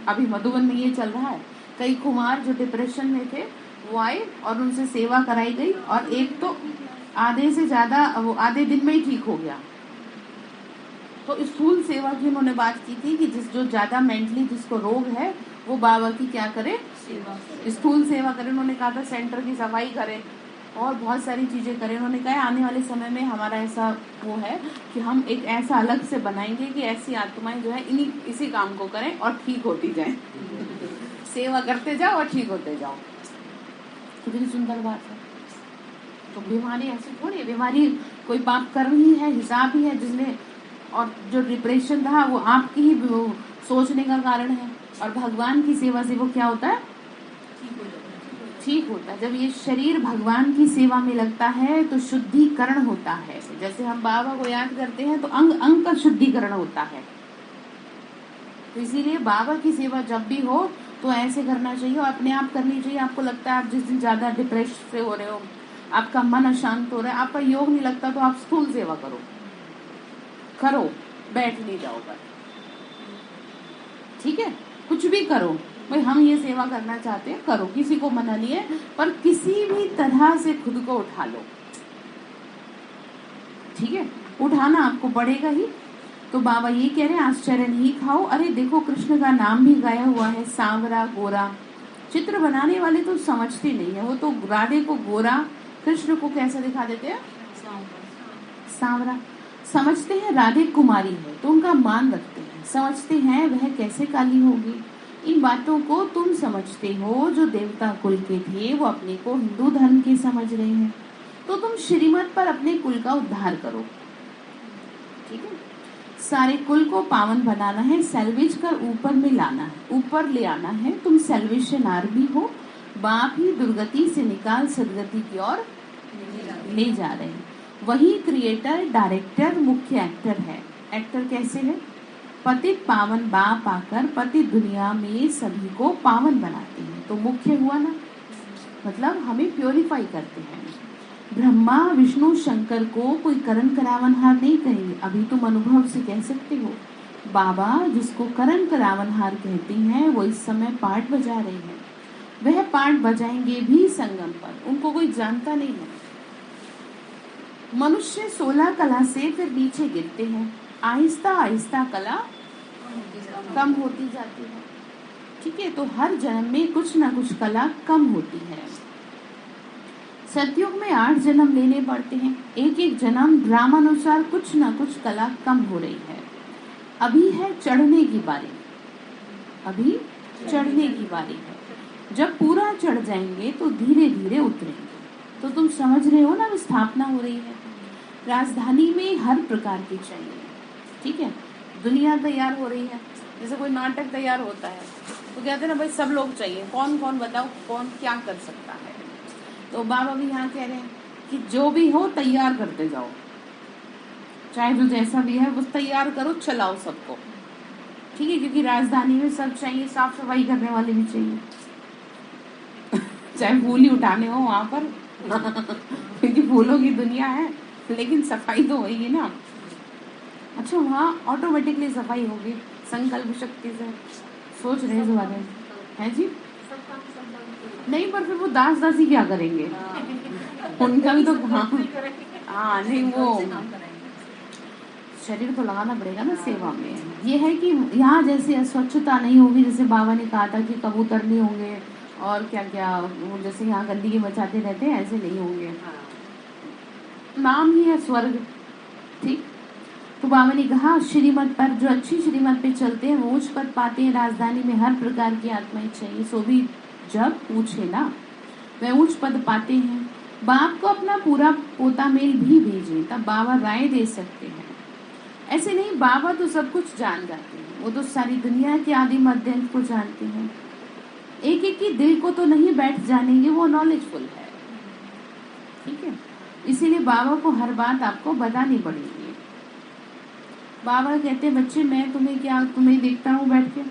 अभी मधुबन में ये चल रहा है, कई कुमार जो डिप्रेशन में थे वो आए और उनसे सेवा कराई गई, और एक तो आधे से ज्यादा वो आधे दिन में ही ठीक हो गया। तो स्थूल सेवा की उन्होंने बात की थी कि जो ज्यादा मेंटली जिसको रोग है वो बाबा की क्या करे, स्थूल सेवा करे। उन्होंने कहा था सेंटर की सफाई करें और बहुत सारी चीजें करें। उन्होंने कहा आने वाले समय में हमारा ऐसा वो है कि हम एक ऐसा अलग से बनाएंगे कि ऐसी आत्माएं जो है इसी काम को करें और ठीक होती जाएं। सेवा करते जाओ और ठीक होते जाओ। कितनी सुंदर बात है। तो बीमारी ऐसी थोड़ी है, बीमारी कोई पाप कर्म ही है, हिसाब ही है जिसने, और जो डिप्रेशन था वो आपकी ही सोचने का कारण है। और भगवान की सेवा से वो क्या होता है, ठीक होता है। जब ये शरीर भगवान की सेवा में लगता है तो शुद्धिकरण होता है। जैसे हम बाबा को याद करते हैं तो अंग अंग का शुद्धिकरण होता है। तो इसीलिए बाबा की सेवा जब भी हो तो ऐसे करना चाहिए और अपने आप करनी चाहिए। आपको लगता है आप जिस दिन ज्यादा डिप्रेस से हो रहे हो, आपका मन अशांत हो रहा है, आपका योग नहीं लगता, तो आप स्थूल सेवा करो, बैठ नहीं जाओ पर, ठीक है, कुछ भी करो भाई, हम ये सेवा करना चाहते हैं, करो, किसी को मना नहीं है, पर किसी भी तरह से खुद को उठा लो, ठीक है, उठाना आपको पड़ेगा ही। तो बाबा ये कह रहे हैं आश्चर्य नहीं खाओ। अरे देखो कृष्ण का नाम भी गाया हुआ है, सांवरा गोरा। चित्र बनाने वाले तो समझते नहीं है, वो तो राधे को गोरा, कृष्ण को कैसा दिखा देते हैं, सांवरा। समझते हैं राधे कुमारी है तो उनका मान रखते हैं, समझते हैं वह कैसे काली होगी। इन बातों को तुम समझते हो, जो देवता कुल के थे वो अपने को हिंदू धर्म के समझ रहे हैं, तो तुम श्रीमत पर अपने कुल का उद्धार करो, ठीक है। सारे कुल को पावन बनाना है, सैल्वेज कर ऊपर में लाना है, ऊपर ले आना है। तुम सैल्वेशनार भी हो, बाप ही दुर्गति से निकाल सदगति की ओर ले जा रहे हैं। वही क्रिएटर, डायरेक्टर, मुख्य एक्टर है। एक्टर कैसे है, पतित पावन बाप आकर पति दुनिया में सभी को पावन बनाते हैं, तो मुख्य हुआ ना, मतलब हमें प्योरीफाई करते हैं। ब्रह्मा विष्णु शंकर को कोई करण करावनहार नहीं कहेंगे, अभी तुम अनुभव से कह सकते हो। बाबा जिसको करण करावनहार कहते हैं वो इस समय पाठ बजा रहे हैं, वह पाठ बजाएंगे भी संगम पर, उनको कोई जानता नहीं है। मनुष्य 16 कला से फिर नीचे गिरते हैं, आहिस्ता आहिस्ता कला कम होती जाती है, ठीक है। तो हर जन्म में कुछ ना कुछ कला कम होती है। सतयुग में 8 जन्म लेने पड़ते हैं, एक एक जन्म ग्रामानुसार कुछ ना कुछ कला कम हो रही है। अभी है चढ़ने की बारी, अभी चढ़ने की बारी है। जब पूरा चढ़ जाएंगे तो धीरे धीरे उतरेंगे। तो तुम समझ रहे हो ना, स्थापना हो रही है राजधानी में, हर प्रकार की चाहिए, ठीक है। दुनिया तैयार हो रही है, जैसे कोई नाटक तैयार होता है तो कहते हैं ना भाई सब लोग चाहिए, कौन कौन बताओ कौन क्या कर सकता है। तो बाबा भी यहाँ कह रहे हैं कि जो भी हो तैयार करते जाओ, चाहे जो जैसा भी है बस तैयार करो, चलाओ सबको, ठीक है। क्योंकि राजधानी में सब चाहिए, साफ सफाई करने वाले भी चाहिए चाहे फूल ही उठाने हो वहां पर क्योंकि फूलों की दुनिया है, लेकिन सफाई तो होगी ना। अच्छा वहाँ ऑटोमेटिकली सफाई होगी संकल्प शक्ति से, सोच रहे हैं बारे है जी। नहीं पर फिर वो दास दासी क्या करेंगे, उनका भी तो हाँ नहीं, वो शरीर तो लगाना पड़ेगा ना सेवा में। ये है कि यहाँ जैसे अस्वच्छता नहीं होगी, जैसे बाबा ने कहा था कि कबूतर नहीं होंगे और क्या क्या, वो जैसे यहाँ गंदगी मचाते रहते हैं ऐसे नहीं होंगे, नाम ही है स्वर्ग, ठीक। तो बाबा ने कहा श्रीमत पर, जो अच्छी श्रीमत पे चलते हैं वो उच्च पद पाते हैं। राजधानी में हर प्रकार की आत्माएं चाहिए, सो भी जब पूछे ना वह उच्च पद पाते हैं। बाप को अपना पूरा पोता मेल भी भेजें, तब बाबा राय दे सकते हैं। ऐसे नहीं, बाबा तो सब कुछ जान जाते हैं, वो तो सारी दुनिया के आदि मध्य अंत को जानते हैं। एक एक की दिल को तो नहीं बैठ जानेंगे, वो नॉलेजफुल है, ठीक है। इसीलिए बाबा को हर बात आपको बतानी पड़ेगी। बाबा कहते हैं बच्चे मैं तुम्हें देखता हूँ बैठ के,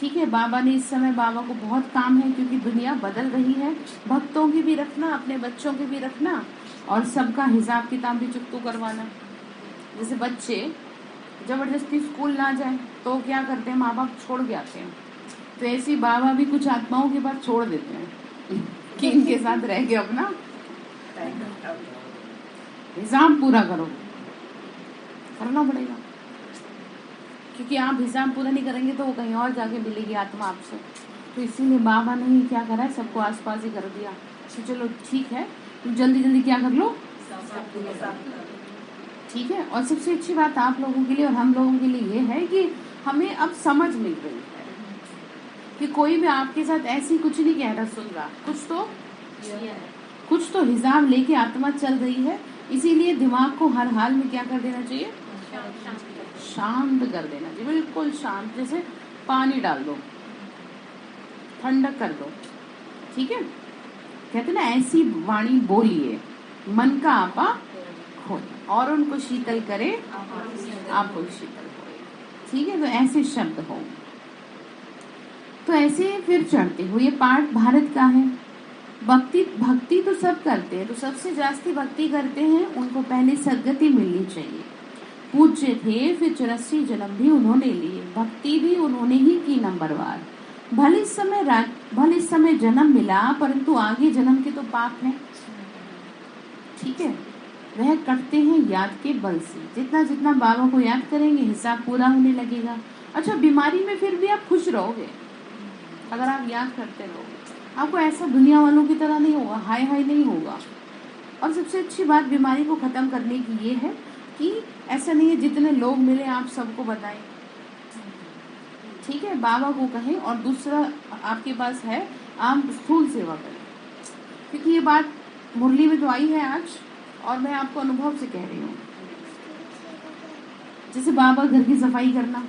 ठीक है। बाबा ने इस समय, बाबा को बहुत काम है क्योंकि दुनिया बदल रही है। भक्तों की भी रखना, अपने बच्चों की भी रखना, और सबका हिसाब किताब भी चुकतू करवाना। जैसे बच्चे जबरदस्ती स्कूल ना जाए तो क्या करते हैं, माँ बाप छोड़ के आते हैं। तो ऐसे ही बाबा भी कुछ आत्माओं के पास छोड़ देते हैं कि इनके साथ रह के अपना हिसाब पूरा करो, करना पड़ेगा, क्योंकि आप हिसाब पूरा नहीं करेंगे तो वो कहीं और जाके मिलेगी आत्मा आपसे। तो इसीलिए बाबा ने ही क्या करा है, सबको आसपास ही कर दिया कि चलो ठीक है, तुम जल्दी जल्दी क्या कर लो, ठीक है। और सबसे अच्छी बात आप लोगों के लिए और हम लोगों के लिए ये है कि हमें अब समझ मिल रही है कि कोई भी आपके साथ ऐसी कुछ नहीं कह रहा, सुन रहा, कुछ तो हिसाब लेके आत्मा चल रही है। इसीलिए दिमाग को हर हाल में क्या कर देना चाहिए, शांत कर देना चाहिए, बिल्कुल शांत। जैसे पानी डाल दो, ठंडक कर दो, ठीक है। कहते ना ऐसी वाणी बोलिए मन का आपा खोए, और उनको शीतल करे आपको शीतल होए, ठीक है। तो ऐसे शब्द हो, तो ऐसे फिर चढ़ते हो। ये पाठ भारत का है। भक्ति तो सब करते हैं, तो सबसे जास्ती भक्ति करते हैं उनको पहले सदगति मिलनी चाहिए। पूज्य थे, फिर 84 जन्म भी उन्होंने लिए, भक्ति भी उन्होंने ही की नंबरवार। भले इस समय जन्म मिला, परंतु आगे जन्म के तो पाप हैं, ठीक है। वह कटते हैं याद के बल से। जितना जितना बाबा को याद करेंगे हिसाब पूरा होने लगेगा। अच्छा, बीमारी में फिर भी आप खुश रहोगे अगर आप याद करते रहोगे। आपको ऐसा दुनिया वालों की तरह नहीं होगा, हाय हाय नहीं होगा। और सबसे अच्छी बात बीमारी को खत्म करने की ये है कि ऐसा नहीं है जितने लोग मिले आप सबको बताएं, ठीक है। बाबा को कहें, और दूसरा आपके पास है, आप स्थूल सेवा करें, क्योंकि ये बात मुरली में तो आई है आज, और मैं आपको अनुभव से कह रही हूँ। जैसे बाबा घर की सफाई करना,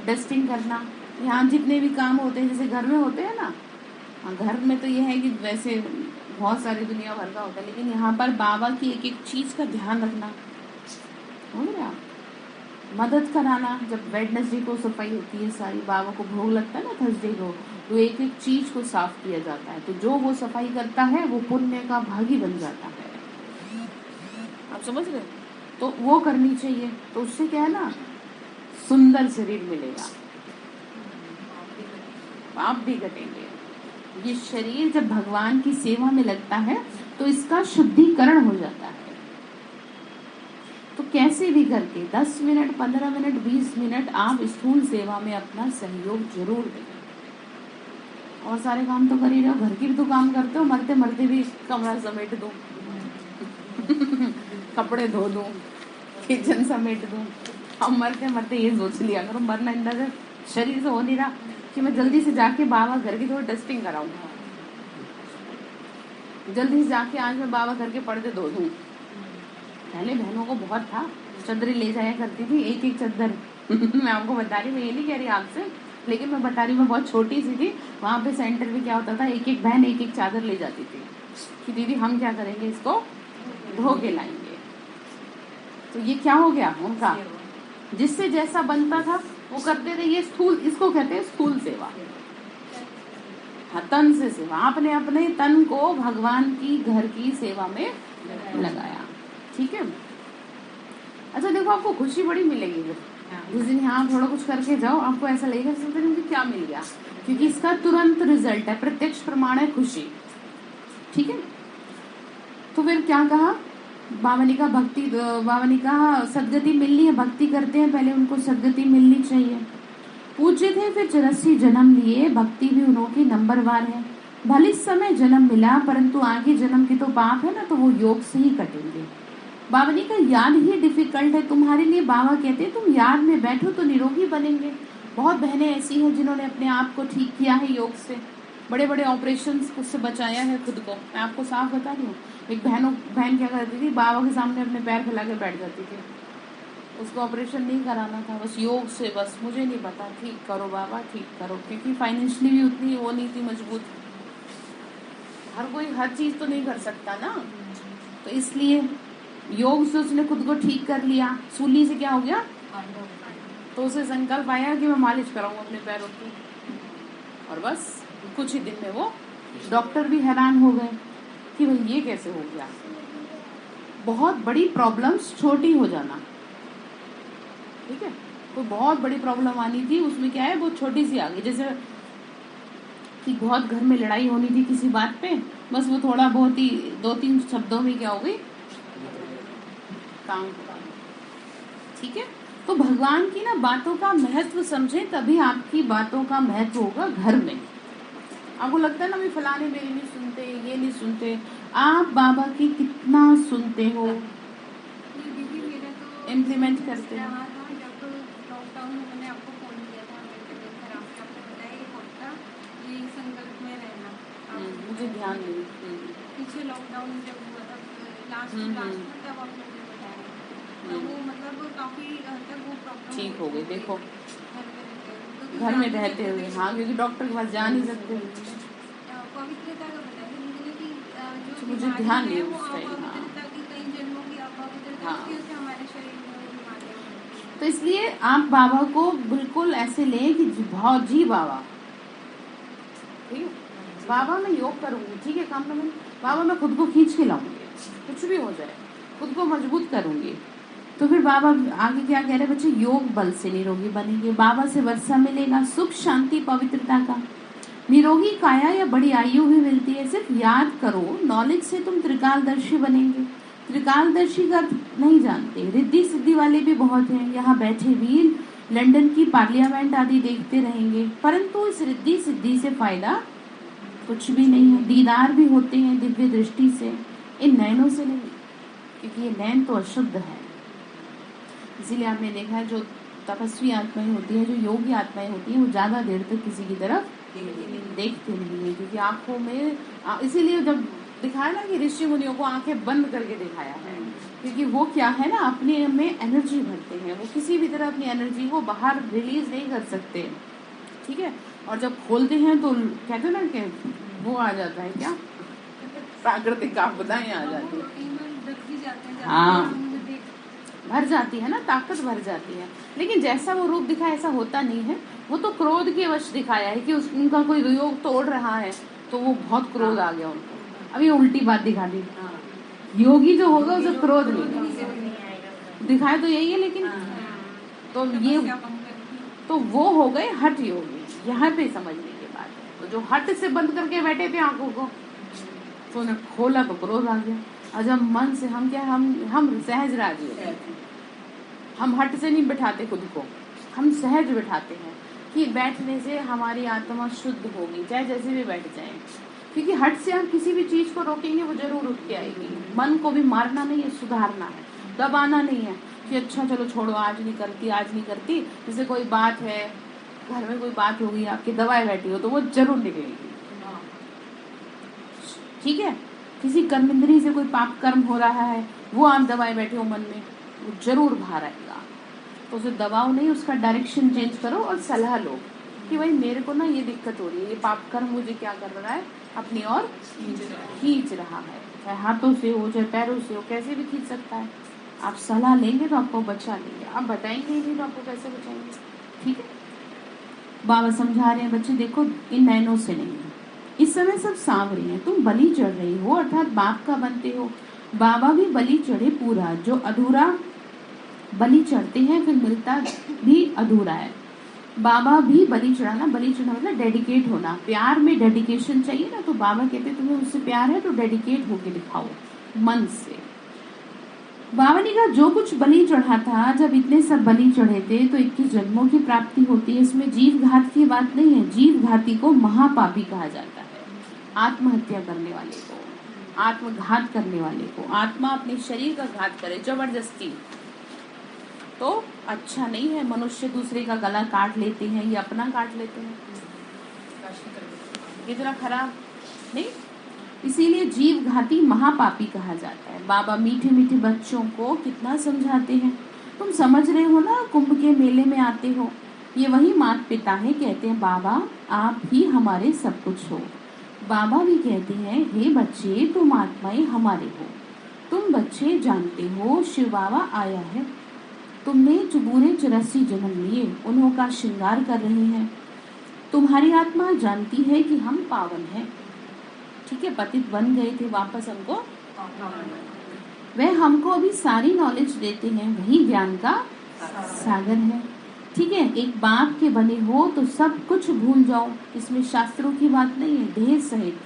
डस्टिंग करना, यहाँ जितने भी काम होते हैं जैसे घर में होते हैं ना, घर में तो ये है कि वैसे बहुत सारी दुनिया भर का होता है, लेकिन यहाँ पर बाबा की एक एक चीज का ध्यान रखना, हो गया। मदद कराना, जब वेडनेसडे को सफाई होती है सारी, बाबा को भोग लगता है ना थर्सडे को, तो एक एक चीज को साफ किया जाता है। तो जो वो सफाई करता है वो पुण्य का भागी बन जाता है, आप समझ रहे? तो वो करनी चाहिए। तो उससे क्या है ना, सुंदर शरीर मिलेगा, पाप भी घटेंगे। ये शरीर जब भगवान की सेवा में लगता है तो इसका शुद्धिकरण हो जाता है। तो कैसे भी करके 10 मिनट, 15 मिनट, 20 मिनट आप स्थूल सेवा में अपना सहयोग जरूर दें। और सारे काम तो कर ही रहे हो, घर की भी तो काम करते हो, मरते मरते भी कमरा समेट दो कपड़े धो दूं, किचन समेट दूं। अब मरते मरते ये सोच लिया करो, मरना इंदा शरीर से हो नहीं रहा कि मैं जल्दी से जाके बाबा घर की थोड़ी डस्टिंग कराऊंगा, जल्दी से जाके आज मैं बाबा घर के पर्दे धो दूं। पहले बहनों को बहुत था, चद्दरें ले जाया करती थी, एक एक चद्दर मैं आपको बता रही, मैं ये नहीं कह रही आपसे, लेकिन मैं बता रही, मैं बहुत छोटी सी थी, वहां पे सेंटर में क्या होता था, एक एक बहन एक एक चादर ले जाती थी कि दीदी हम क्या करेंगे, इसको धो के लाएंगे। तो ये क्या हो गया उनका, जिससे जैसा बनता था वो करते थे। ये स्थूल, इसको कहते हैं स्थूल सेवा, तन से सेवा। आपने अपने तन को भगवान की घर की सेवा में लगाया, ठीक है। अच्छा देखो, आपको खुशी बड़ी मिलेगी जिस दिन यहाँ थोड़ा कुछ करके जाओ, आपको ऐसा लगेगा जैसे मुझे क्या मिल गया, क्योंकि इसका तुरंत रिजल्ट है, प्रत्यक्ष प्रमाण है खुशी, ठीक है। तो फिर क्या कहा बाबा ने कहा सदगति मिलनी है, भक्ति करते हैं पहले उनको सदगति मिलनी चाहिए। पूज्य थे, फिर 84 जन्म लिए, भक्ति भी उनकी नंबरवार है। भले इस समय जन्म मिला, परंतु आगे जन्म के तो पाप है ना, तो वो योग से ही कटेंगे। बाबा ने कहा याद ही डिफिकल्ट है तुम्हारे लिए। बाबा कहते हैं तुम याद में बैठो तो निरोगी बनेंगे। बहुत बहनें ऐसी हैं जिन्होंने अपने आप को ठीक किया है योग से, बड़े बड़े ऑपरेशन उससे बचाया है खुद को। मैं आपको साफ बता रही हूँ। एक बहन क्या करती थी, बाबा के सामने अपने पैर फैला के बैठ जाती थी। उसको ऑपरेशन नहीं कराना था, बस योग से, बस मुझे नहीं पता, ठीक करो बाबा ठीक करो, क्योंकि फाइनेंशियली भी उतनी वो नहीं थी मजबूत। हर कोई हर चीज तो नहीं कर सकता ना, तो इसलिए योग से उसने खुद को ठीक कर लिया। सूली से क्या हो गया, तो उसे संकल्प आया कि मैं मालिश कराऊं अपने पैरों की, और बस कुछ ही दिन में वो, डॉक्टर भी हैरान हो गए कि भाई ये कैसे हो गया। बहुत बड़ी प्रॉब्लम्स छोटी हो जाना, ठीक है। कोई बहुत बड़ी प्रॉब्लम आनी थी, उसमें क्या है वो छोटी सी आ गई। जैसे कि बहुत घर में लड़ाई होनी थी किसी बात पे, बस वो थोड़ा बहुत ही 2-3 शब्दों में क्या हो गई, काम। ठीक है, तो भगवान की ना बातों का महत्व समझें, तभी आपकी बातों का महत्व होगा घर में। आपको लगता है ना भी फलाने मेरी नहीं सुनते, ये नहीं सुनते, आप बाबा की कितना सुनते हो, इम्प्लीमेंट करते हैं। लॉकडाउन में मैंने आपको फोन किया था, आपको बताया एक हफ्ता ये संकल्प में रहना। मुझे ध्यान नहीं, पीछे लॉकडाउन जब हुआ था लास्ट में तब आप मुझे बताया, तो वो मतलब काफी हद तक वो प्रॉब्लम ठीक हो गई। देखो घर में रहते हुए, हाँ, क्योंकि डॉक्टर के पास जा नहीं सकते। पवित्रता का बताया कि जो मुझे ध्यान नहीं वो उस टाइम, अपवित्रता की कई जन्मों की अपवित्रता की वजह से हमारे शरीर में बीमारियां। तो इसलिए आप बाबा को बिल्कुल ऐसे लें कि भाव जी बाबा, ठीक है, बाबा मैं योग करूंगी, ठीक है, काम में बाबा मैं खुद को खींच के लाऊंगी, कुछ भी हो जाए खुद को मजबूत करूंगी। तो फिर बाबा आगे क्या कह रहे हैं, बच्चे योग बल से निरोगी बनेंगे, बाबा से वर्षा मिलेगा सुख शांति पवित्रता का, निरोगी काया या बड़ी आयु भी मिलती है। सिर्फ याद करो, नॉलेज से तुम त्रिकालदर्शी बनेंगे। त्रिकालदर्शी का अर्थ नहीं जानते, रिद्धि सिद्धि वाले भी बहुत हैं, यहाँ बैठे भी लंदन की पार्लियामेंट आदि देखते रहेंगे, परंतु इस रिद्धि सिद्धि से फायदा कुछ भी नहीं है। दीदार भी होते हैं दिव्य दृष्टि से, इन नयनों से नहीं, क्योंकि ये नयन तो अशुद्ध है। इसीलिए आपने देखा है जो तपस्वी आत्माएं होती है, जो योगी आत्माएं होती हैं, वो ज्यादा देर तक किसी की तरफ देखते नहीं है, क्योंकि आंखों में, इसीलिए जब दिखाया ना कि ऋषि मुनियों को आंखें बंद करके दिखाया है, क्योंकि वो क्या है ना, अपने में एनर्जी भरते हैं, वो किसी भी तरह अपनी एनर्जी को बाहर रिलीज नहीं कर सकते, ठीक है। और जब खोलते हैं तो कहते हैं ना कि वो आ जाता है, क्या प्राकृतिक आपदाएं आ जाती है, हाँ, भर जाती है ना, ताकत भर जाती है। लेकिन जैसा वो रूप दिखा ऐसा होता नहीं है, वो तो क्रोध के वश दिखाया है कि उनका कोई योग तोड़ रहा है, तो वो बहुत क्रोध आ गया उनको। अभी उल्टी बात दिखा दी, योगी जो होगा उसे क्रोध नहीं दिखाया, तो यही है। लेकिन तो ये तो वो हो गए हठ योगी, यहाँ पे समझने की बात है। तो जो हट से बंद करके बैठे थे आंखों को, तो उन्हें खोला तो क्रोध आ गया। और जब मन से हम क्या, हम सहज राजी होते हैं, हम हट से नहीं बिठाते खुद को, हम सहज बिठाते हैं कि बैठने से हमारी आत्मा शुद्ध होगी, चाहे जैसे भी बैठ जाए। क्योंकि हट से हम किसी भी चीज को रोकेंगे वो जरूर उठ के आएगी। मन को भी मारना नहीं है, सुधारना है, दबाना नहीं है कि अच्छा चलो छोड़ो आज नहीं करती। जैसे कोई बात है, घर में कोई बात हो गई, आपकी दबाए बैठी हो, तो वो जरूर निकलेगी, ठीक है। किसी कर्म इंद्री से कोई पाप कर्म हो रहा है, वो आप दबाए बैठे हो मन में, वो जरूर बाहर आएगा। तो उसे दबाओ नहीं, उसका डायरेक्शन चेंज करो और सलाह लो कि भाई मेरे को ना ये दिक्कत हो रही है, ये पाप कर्म मुझे क्या कर रहा है, अपनी ओर खींच रहा है, चाहे हाथों से हो चाहे पैरों से हो, कैसे भी खींच सकता है। आप सलाह लेंगे तो आपको बचा लेंगे, आप बताएंगे नहीं तो आपको कैसे बचाएंगे, ठीक है। बाबा समझा रहे हैं, बच्चे देखो इन नैनों से नहीं, इस समय सब सांवरे हैं, तुम बलि चढ़ रही हो अर्थात बाप का बनते हो। बाबा भी बलि चढ़े पूरा, जो अधूरा बलि चढ़ते हैं फिर मिलता भी अधूरा है। बाबा भी बलि चढ़ाना मतलब डेडिकेट होना, प्यार में डेडिकेशन चाहिए ना, तो बाबा कहते तुम्हें उससे प्यार है तो डेडिकेट होके दिखाओ मन से। बाबा ने कहा जो कुछ बलि चढ़ा था, जब इतने सब बलि चढ़े थे तो 21 जन्मों की प्राप्ति होती है। इसमें जीव घात की बात नहीं है, जीव घाती को महापापी कहा जाता है, आत्महत्या करने वाले को, आत्मघात करने वाले को। आत्मा अपने शरीर का घात करे जबरदस्ती तो अच्छा नहीं है। मनुष्य दूसरे का गला काट लेते हैं या अपना काट लेते हैं, कितना खराब नहीं। इसीलिए जीव घाती महापापी कहा जाता है। बाबा मीठे मीठे बच्चों को कितना समझाते हैं। तुम समझ रहे हो ना, कुंभ के मेले में आते हो, ये वही माता पिता है, कहते हैं बाबा आप ही हमारे सब कुछ हो। बाबा भी कहते हैं हे बच्चे तुम आत्माएं हमारे हो। तुम बच्चे जानते हो शिव बाबा आया है, तुमने चुबूरे 84 जन्म लिए, उन्हों का श्रृंगार कर रहे हैं। तुम्हारी आत्मा जानती है कि हम पावन हैं, ठीक है, पतित बन गए थे, वापस हमको वह हमको अभी सारी नॉलेज देते हैं, वही ज्ञान का सागर है। ठीक है, एक बाप के बने हो तो सब कुछ भूल जाओ, इसमें शास्त्रों की बात नहीं है, देह सहित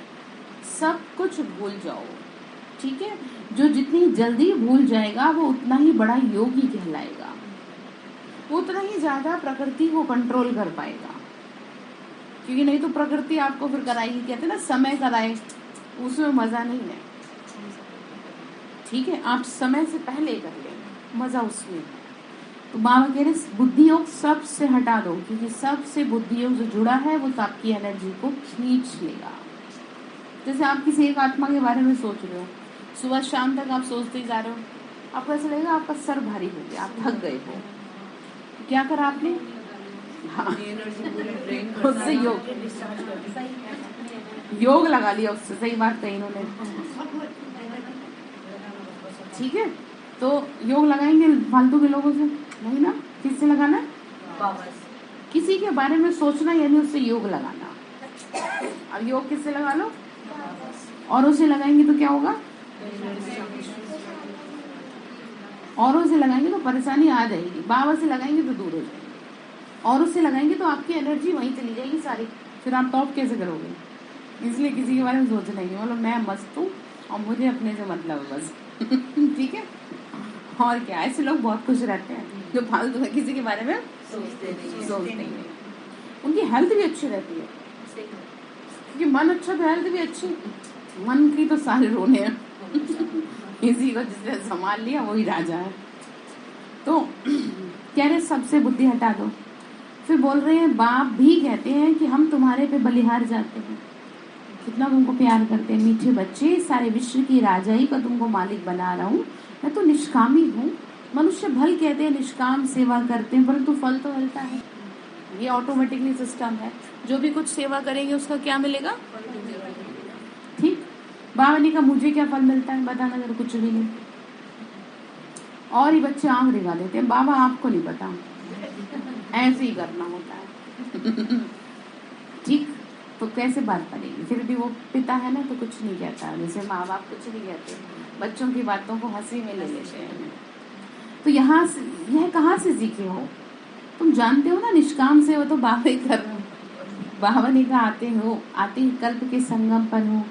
सब कुछ भूल जाओ। ठीक है, जो जितनी जल्दी भूल जाएगा वो उतना ही बड़ा योगी कहलाएगा, वो उतना ही ज्यादा प्रकृति को कंट्रोल कर पाएगा। क्योंकि नहीं तो प्रकृति आपको फिर कराएगी, कहते ना समय कराए, उसमें मजा नहीं है। ठीक है, आप समय से पहले कर लें, मजा उसमें है। तो बाबा कह रहे बुद्धि योग सबसे हटा दो, क्योंकि सबसे बुद्धि योग जो जुड़ा है वो तो आपकी एनर्जी को खींच लेगा। जैसे आप किसी एक आत्मा के बारे में सोच रहे हो, सुबह शाम तक आप सोचते ही जा रहे हो, आपको ऐसा लगेगा आपका सर भारी हो गया, आप थक गए हो। क्या करा आपने? हाँ, उससे योग लगा लिया, उससे। सही बात कही इन्होंने। ठीक है, तो योग लगाएंगे फालतू के लोगों से नहीं ना, किससे लगाना? किसी के बारे में सोचना यानी उससे योग लगाना। अब योग किससे लगा लो? औरों से लगाएंगे तो क्या होगा? औरों से लगाएंगे तो परेशानी आ जाएगी, बाबा से लगाएंगे तो दूर हो जाएगी, औरों से लगाएंगे तो आपकी एनर्जी वहीं चली जाएगी सारी, फिर आप टॉप कैसे करोगे? इसलिए किसी के बारे में सोचना ही नहीं, मतलब मैं मस्त हूँ और मुझे अपने से मतलब है बस। ठीक है, और क्या, ऐसे लोग बहुत खुश रहते हैं जो फालतू में किसी के बारे में सोचते नहीं। उनकी हेल्थ भी अच्छी रहती है, क्योंकि मन अच्छा तो हेल्थ भी अच्छी। मन की तो सारे रोने हैं। किसी को जिसने संभाल लिया वही राजा है। तो कह रहे सबसे बुद्धि हटा दो। फिर बोल रहे हैं बाप भी कहते हैं कि हम तुम्हारे पे बलिहार जाते हैं, कितना तुमको प्यार करते हैं मीठे बच्चे, सारे विश्व की राजाई का तुमको मालिक बना रहा हूँ, मैं तो निष्कामी हूँ। मनुष्य भल कहते हैं निष्काम सेवा करते हैं, परंतु फल तो मिलता है, ये ऑटोमेटिकली सिस्टम है। जो भी कुछ सेवा करेंगे उसका क्या मिलेगा? ठीक, बाबा ने कहा मुझे क्या फल मिलता है बताना, अगर कुछ भी नहीं। और ये बच्चे आंख दिखा देते हैं, बाबा आपको नहीं पता, ऐसे ही करना होता है। ठीक, तो कैसे बात पड़ेगी? फिर भी वो पिता है ना तो कुछ नहीं कहता, जैसे माँ बाप कुछ नहीं कहते, बच्चों की बातों को हंसी में ले लेते हैं। तो यहाँ से यह कहाँ से सीखे हो? तुम जानते हो ना निष्काम से हो तो बाबा ही कर रहे हो। बाबा ने कहा आते ही कल्प के संगम पर हो,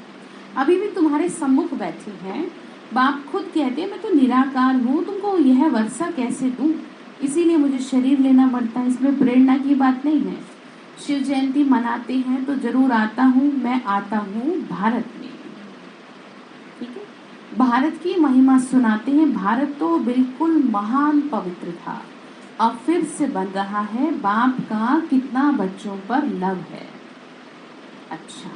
अभी भी तुम्हारे सम्मुख बैठे हैं। बाप खुद कहते हैं मैं तो निराकार हूँ, तुमको यह वर्षा कैसे दूं, इसीलिए मुझे शरीर लेना पड़ता है। इसमें प्रेरणा की बात नहीं है। शिव जयंती मनाते हैं तो जरूर आता हूँ, मैं आता हूँ भारत में। ठीक है, भारत की महिमा सुनाते हैं। भारत तो बिल्कुल महान पवित्र था, अब फिर से बन रहा है। बाप का कितना बच्चों पर लव है। अच्छा,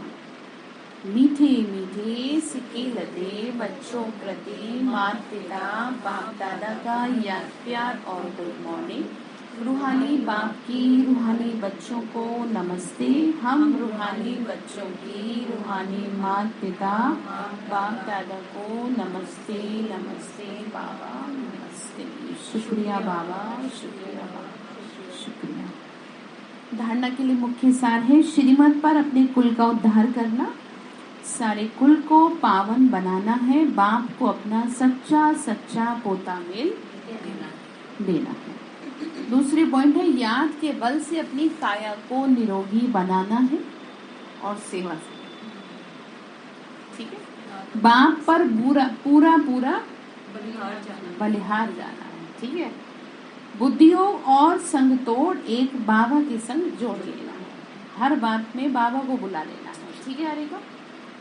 मीठे मीठे सिक्के लदे बच्चों प्रति माता पिता बाप दादा का याद प्यार और गुड मॉर्निंग। रूहानी बाप की रूहानी बच्चों को नमस्ते। हम रूहानी बच्चों की रूहानी माता पिता बाप दादा को नमस्ते। नमस्ते बाबा, नमस्ते। शुक्रिया बाबा, शुक्रिया बाबा, शुक्रिया। धारणा के लिए मुख्य सार है श्रीमत पर अपने कुल का उद्धार करना, सारे कुल को पावन बनाना है, बाप को अपना सच्चा सच्चा पोता मेल देना है। दूसरी पॉइंट है याद के बल से अपनी काया को निरोगी बनाना है और सेवा से। ठीक है, बाप पर पूरा बलिहार जाना है। ठीक है, बुद्धियों और संग तोड़ एक बाबा के संग जोड़ लेना है, हर बात में बाबा को बुला लेना है। ठीक है, हरे को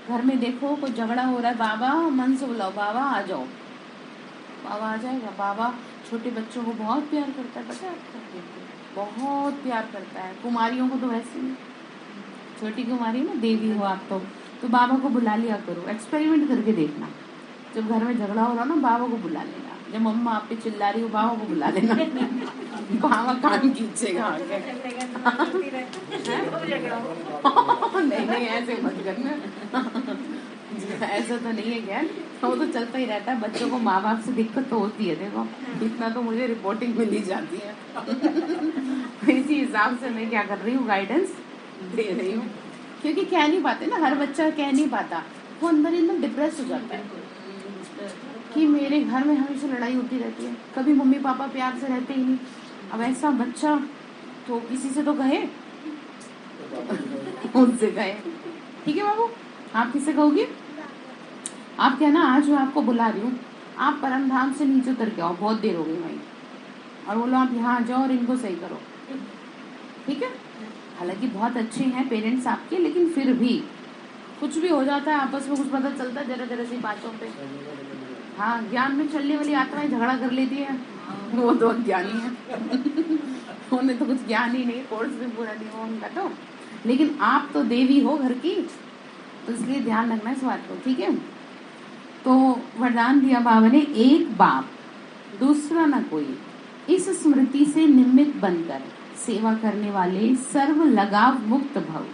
घर में देखो कोई झगड़ा हो रहा है, बाबा मन से बुलाओ, बाबा आ जाओ, बाबा आ जाएगा। बाबा छोटे बच्चों को बहुत प्यार करता है, पता है आपको, बहुत प्यार करता है। कुमारियों को तो वैसे ही, छोटी कुमारी ना, देवी हो आप तो बाबा को बुला लिया करो, एक्सपेरिमेंट करके देखना। जब घर में झगड़ा हो रहा ना, बाबा को बुला लेना। जब मम्मा आप पे चिल्ला रही हो, बाबा को बुला लेना। बाबा कान खींचेगा आगे। नहीं ऐसे मत करना। ऐसा तो नहीं है खैर, वो तो चलता ही रहता है। बच्चों को माँ बाप से दिक्कत तो होती है, देखो इतना तो मुझे रिपोर्टिंग मिल ही जाती है। इसी हिसाब से मैं क्या कर रही हूँ, गाइडेंस दे रही हूँ। क्योंकि कह नहीं पाते ना, हर बच्चा कह नहीं पाता, वो अंदर एकदम डिप्रेस हो जाता है कि मेरे घर में हमेशा लड़ाई होती रहती है, कभी मम्मी पापा प्यार से रहते ही नहीं। अब ऐसा बच्चा तो किसी से तो कहे, उनसे कहे। ठीक है बाबू, आप किससे कहोगे? आप कहना आज मैं आपको बुला रही हूँ, आप परम धाम से नीचे उतर के आओ, बहुत देर हो गई वहीं, और बोलो आप यहाँ आ जाओ और इनको सही करो। ठीक है? हालांकि बहुत अच्छे हैं पेरेंट्स आपके, लेकिन फिर भी कुछ भी हो जाता है आपस में, कुछ पता चलता है जरा जरा सी बातों पे। हाँ, ज्ञान में चलने वाली आत्माएं झगड़ा कर लेती है, वो तो अज्ञानी है। उन्हें तो कुछ ज्ञान ही नहीं, कोर्स भी पूरा नहीं हो उनका तो। लेकिन आप तो देवी हो घर की, तो इसलिए ध्यान रखना इस बात को। ठीक है? तो वरदान दिया बाबा ने, एक बाप दूसरा न कोई, इस स्मृति से निमित्त बनकर सेवा करने वाले सर्व लगाव मुक्त भव।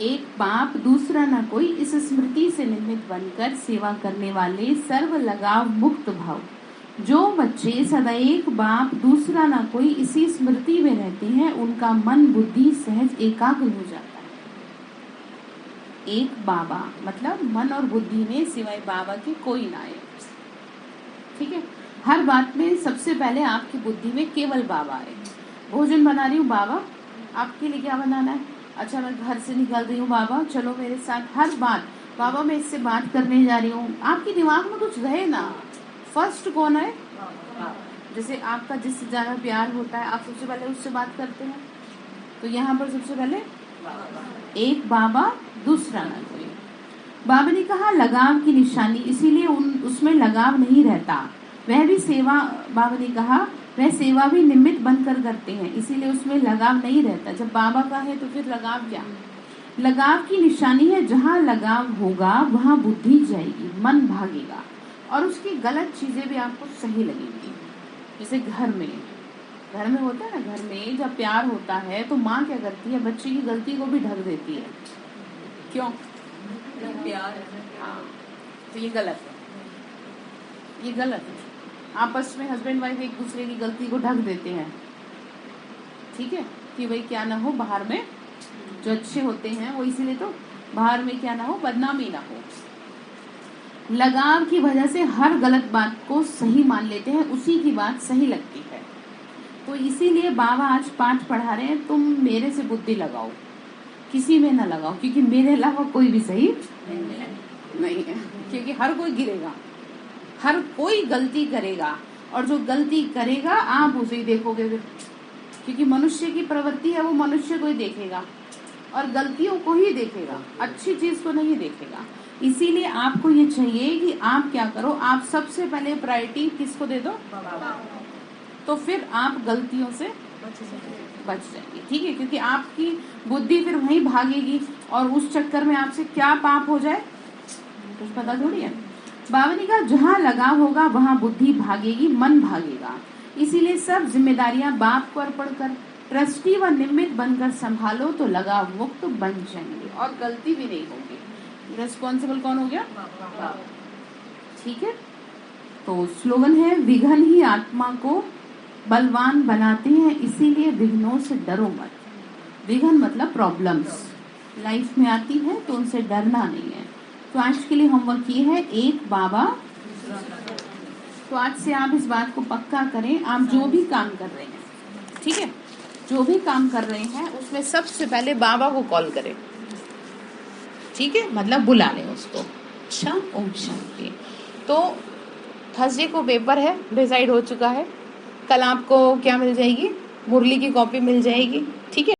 एक बाप दूसरा न कोई, इस स्मृति से निमित्त बनकर सेवा करने वाले सर्व लगाव मुक्त भव। जो बच्चे सदा एक बाप दूसरा न कोई इसी स्मृति में रहते हैं, उनका मन बुद्धि सहज एकाग्र हो जाता है। एक बाबा मतलब मन और बुद्धि में सिवाय बाबा के कोई ना आए। ठीक है? हर बात में सबसे पहले आपकी बुद्धि में केवल बाबा आए। भोजन बना रही हूँ, बाबा आपके लिए क्या बनाना है? अच्छा मैं घर से निकल रही हूँ, बाबा चलो मेरे साथ। हर बात बाबा मैं इससे बात करने जा रही हूँ, आपके दिमाग में कुछ रहे ना। फर्स्ट कौन है? जैसे आपका जिससे ज्यादा प्यार होता है, आप सबसे पहले उससे बात करते हैं, तो यहाँ पर सबसे पहले एक बाबा दूसरा ना कोई। बाबा ने कहा लगाव की निशानी, इसीलिए उसमें लगाव नहीं रहता। वह भी सेवा, बाबा ने कहा वह सेवा भी निमित्त बनकर करते हैं, इसीलिए उसमें लगाव नहीं रहता। जब बाबा का है तो फिर लगाव क्या? लगाव की निशानी है, जहाँ लगाव होगा वहाँ बुद्धि जाएगी, मन भागेगा, और उसकी गलत चीजें भी आपको सही लगेंगी। जैसे घर में होता है ना, घर में जब प्यार होता है तो माँ क्या करती है, बच्चे की गलती को भी ढक देती है। क्यों? प्यार। हाँ, तो ये गलत है, ये गलत है। आपस में हस्बैंड वाइफ एक दूसरे की गलती को ढक देते हैं। ठीक है? कि भाई क्या ना हो, बाहर में जो अच्छे होते हैं वो, इसीलिए तो बाहर में क्या ना हो, बदनामी ना हो। लगाव की वजह से हर गलत बात को सही मान लेते हैं, उसी की बात सही लगती है। तो इसीलिए बाबा आज पाठ पढ़ा रहे हैं, तुम मेरे से बुद्धि लगाओ, किसी में ना लगाओ, क्योंकि मेरे अलावा कोई भी सही नहीं है। क्योंकि हर कोई गिरेगा, हर कोई गलती करेगा, और जो गलती करेगा आप उसे ही देखोगे फिर। क्योंकि मनुष्य की प्रवृत्ति है, वो मनुष्य को ही देखेगा और गलतियों को ही देखेगा, अच्छी चीज को नहीं देखेगा। इसीलिए आपको ये चाहिए कि आप क्या करो, आप सबसे पहले प्रायोरिटी किसको दे दो? तो फिर आप गलतियों से बच जाएंगे। ठीक है? क्योंकि आपकी बुद्धि फिर वहीं भागेगी, और उस चक्कर में आपसे क्या पाप हो जाए कुछ पता थोड़ी है। बाबा ने कहा जहाँ लगाव होगा वहाँ बुद्धि भागेगी, मन भागेगा। इसीलिए सब जिम्मेदारियां बाप को अर्पण कर ट्रस्टी व निमित्त बनकर संभालो, तो लगाव मुक्त बन जाएंगे और गलती भी नहीं होगी। रेस्पॉन्सिबल कौन हो गया? बाप। ठीक है? तो स्लोगन है, विघ्न ही आत्मा को बलवान बनाते हैं, इसीलिए विघ्नों से डरो मत। विघ्न मतलब प्रॉब्लम्स लाइफ में आती है, तो उनसे डरना नहीं है। तो आज के लिए होमवर्क ये है, एक बाबा। तो आज से आप इस बात को पक्का करें, आप जो भी काम कर रहे हैं, ठीक है, जो भी काम कर रहे हैं उसमें सबसे पहले बाबा को कॉल करें। ठीक है? मतलब बुला लें उसको। अच्छा, ओम शांति। तो थर्सडे को पेपर है, डिसाइड हो चुका है। कल आपको क्या मिल जाएगी? मुरली की कॉपी मिल जाएगी। ठीक है?